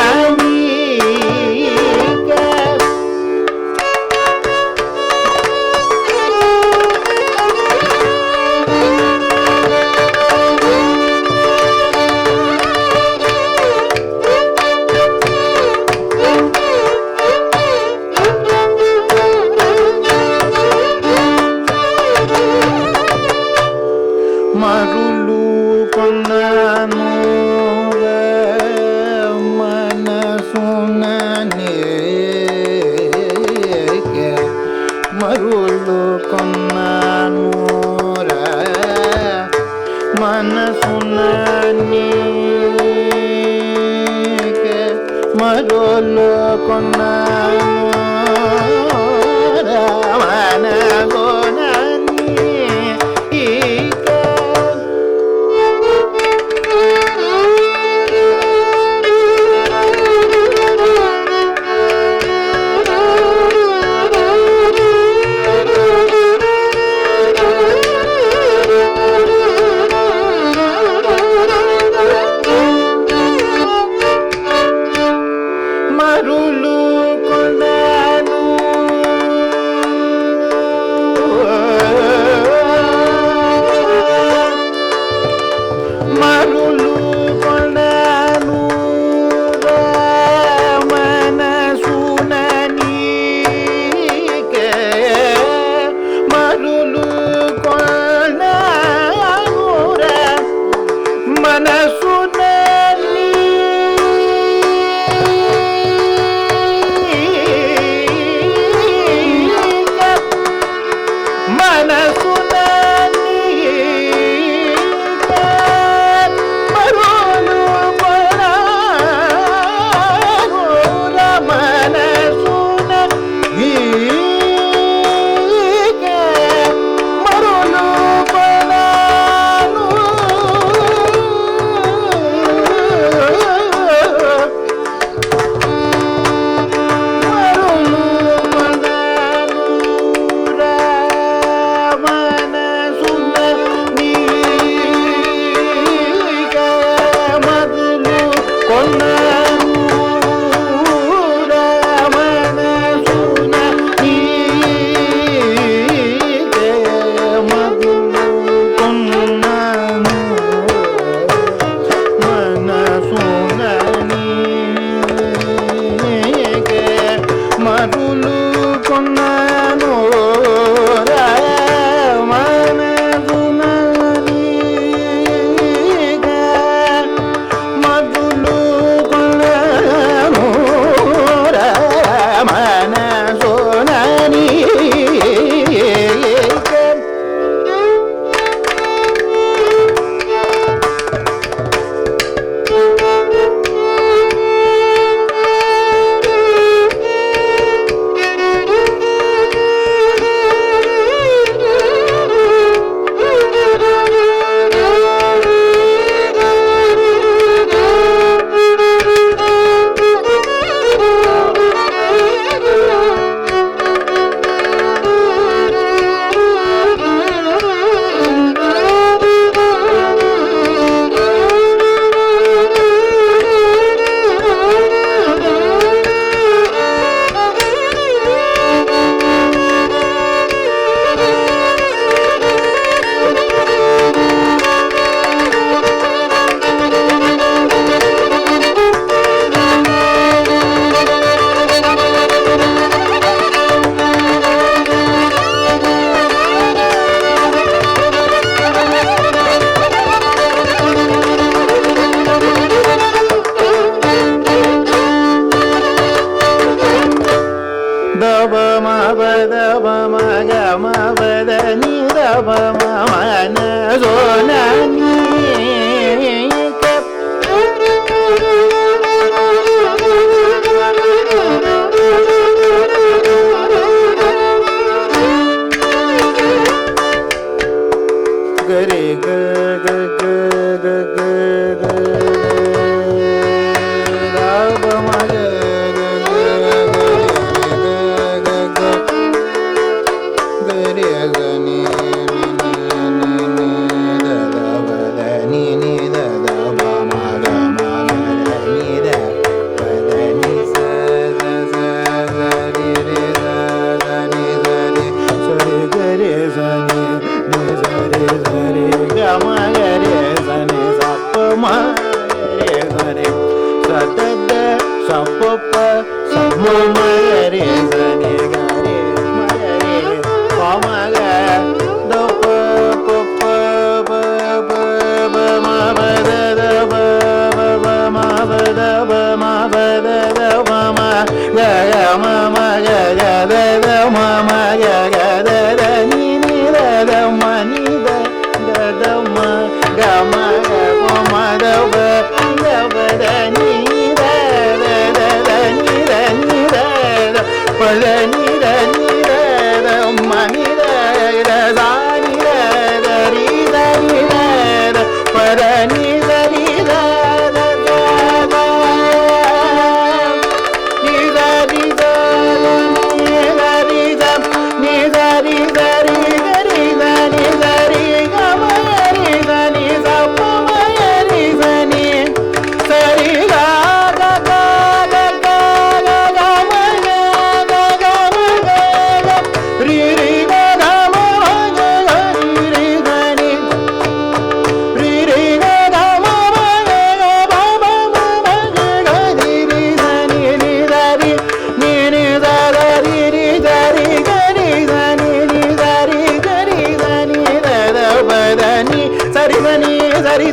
మరులు కొన్నాను మనసున నీకే మరులు కొన్నాను మనసున నీకే మరులు కొన్నాను మరులు కొన్నాను మనసున నీకే మరులు కొన్నాను మనసున మనసున నీకే మరులు కొన్నాను మనసున నీకే మరులు కొన్నాను మరులు కొన్నాను మనసున నీకే మరులు కొన్నాను మనసున నీకే దబ మబద మగ మబద ని దబ మన జోన నీకే గరే గ గ గ గ గ దబ మగ Sama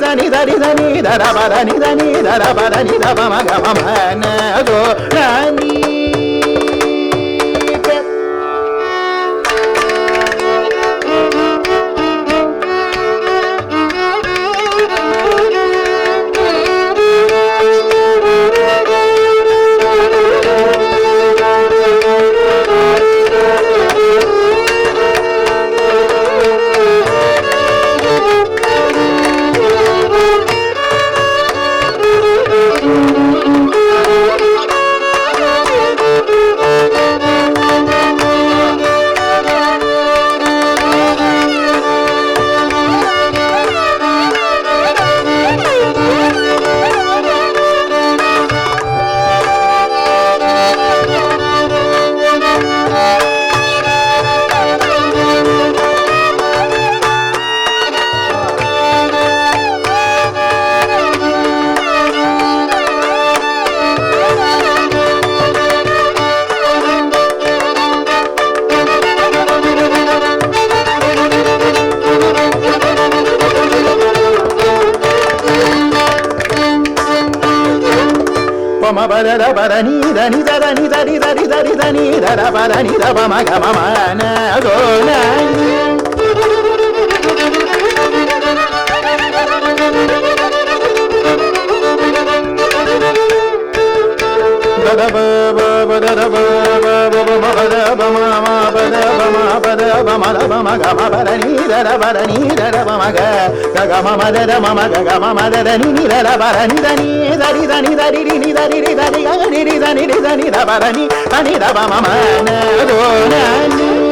దని దరి దని దర బదని దని దర బదని దమ మగ మమ నదో నని ma ba da da ba da ni da ni da da ni da ni da ni da ni da ni da da ba da ni da ba ma ga ma ma na go na da da ba ba da da ba ba ba ma ba da ba ma ma ba da ba ma ba da ba ma da ba ma ga ma ba da ni da da ba da ni da da ba ma ga ga ma ma da da ma ma ga ma ma da da ni ni da da ba da ni da ni da ri da ni da ri ni da ri da ri ga ni ri da ni da ba da ni da ba ma ma na do na ni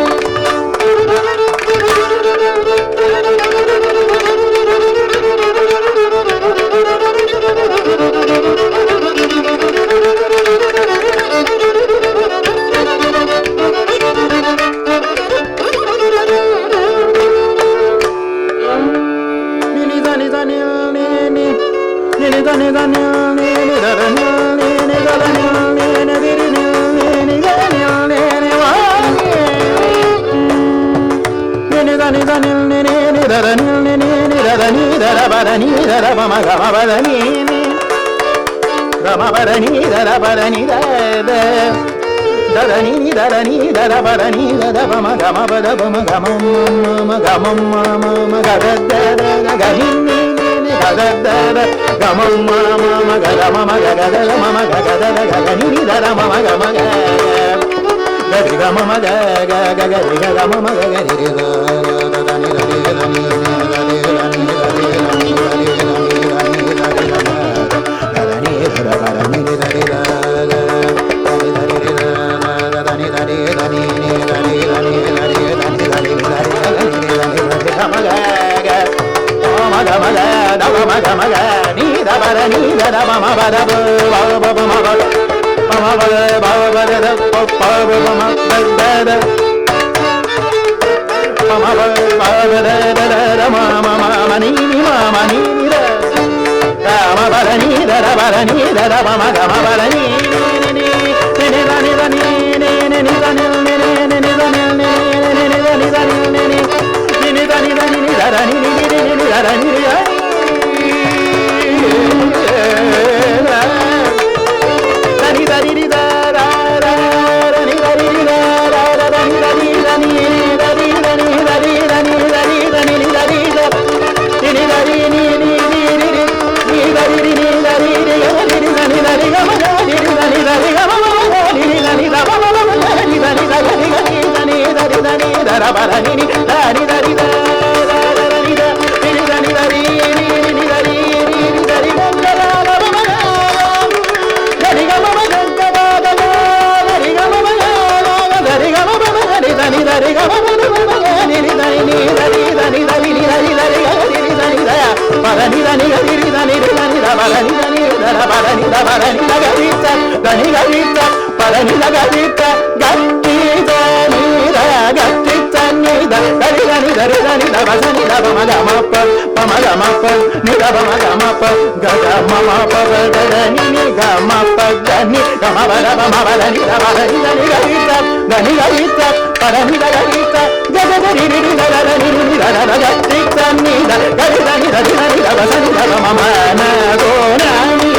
Para ಧನಿದ ಗರಿ ಧನಿ ಧನಿ ಧನಿ ಧವ ಸನಿ ಧವ ಮಮ ನ ಗೋ ನಾನಿ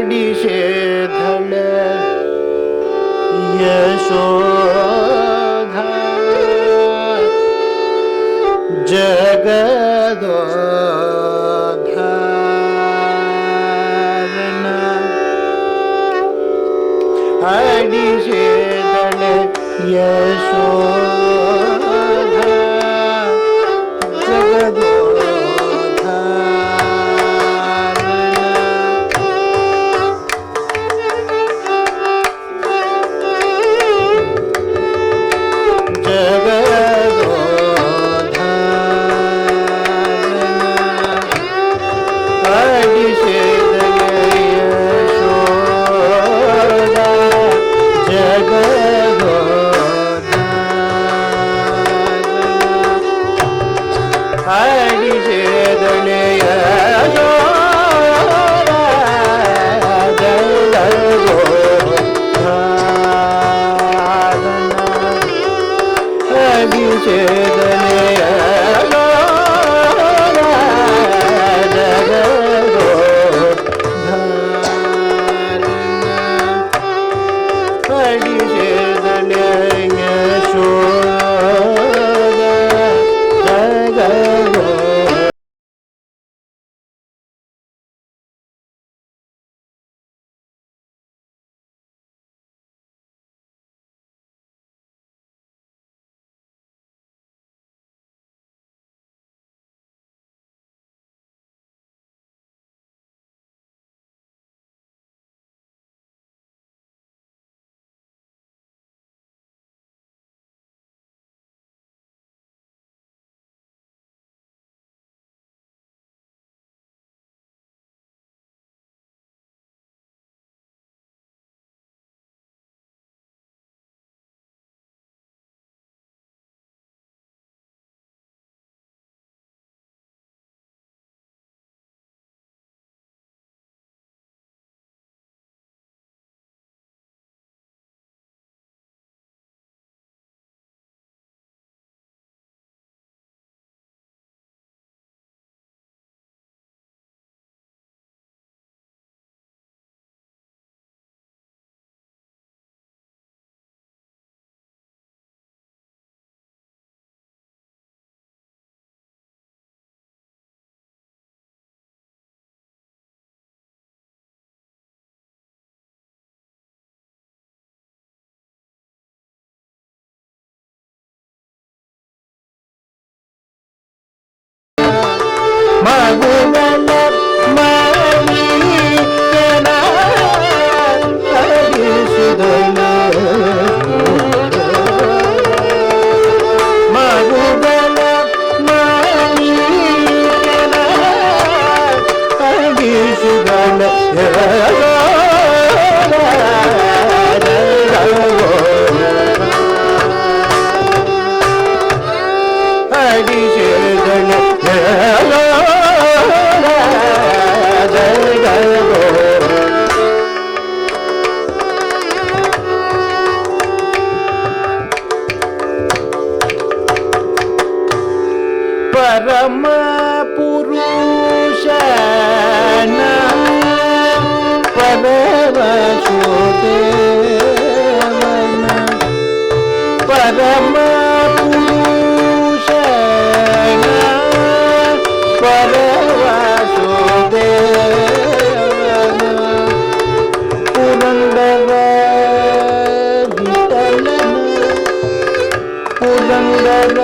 अडिशेधल यशोधा जगदोधारना अडिशेधल यशोधा परम पुरुषन परमशोदेवन परम पुरुषन परमशोदेवन Purandar विठलन Purandar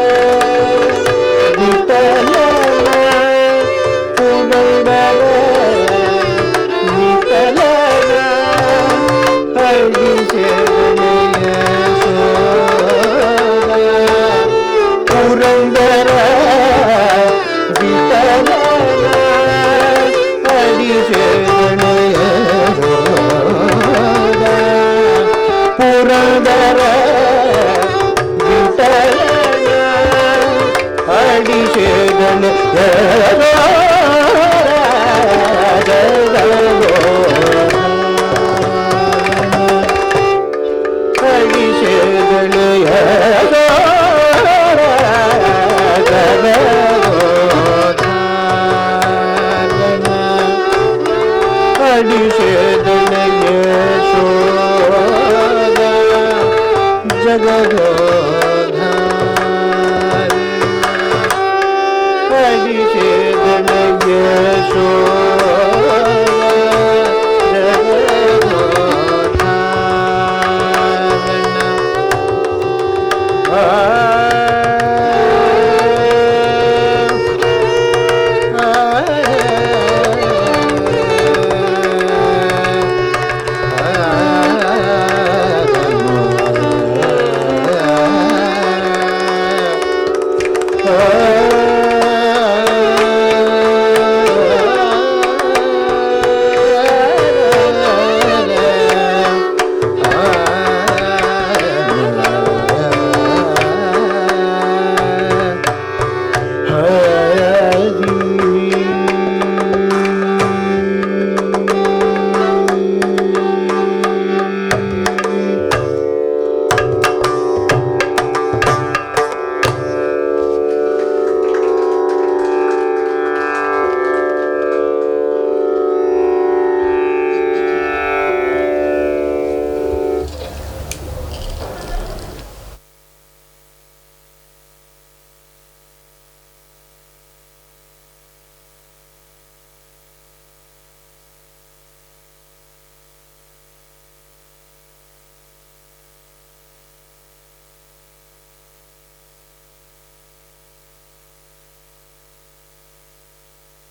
Ah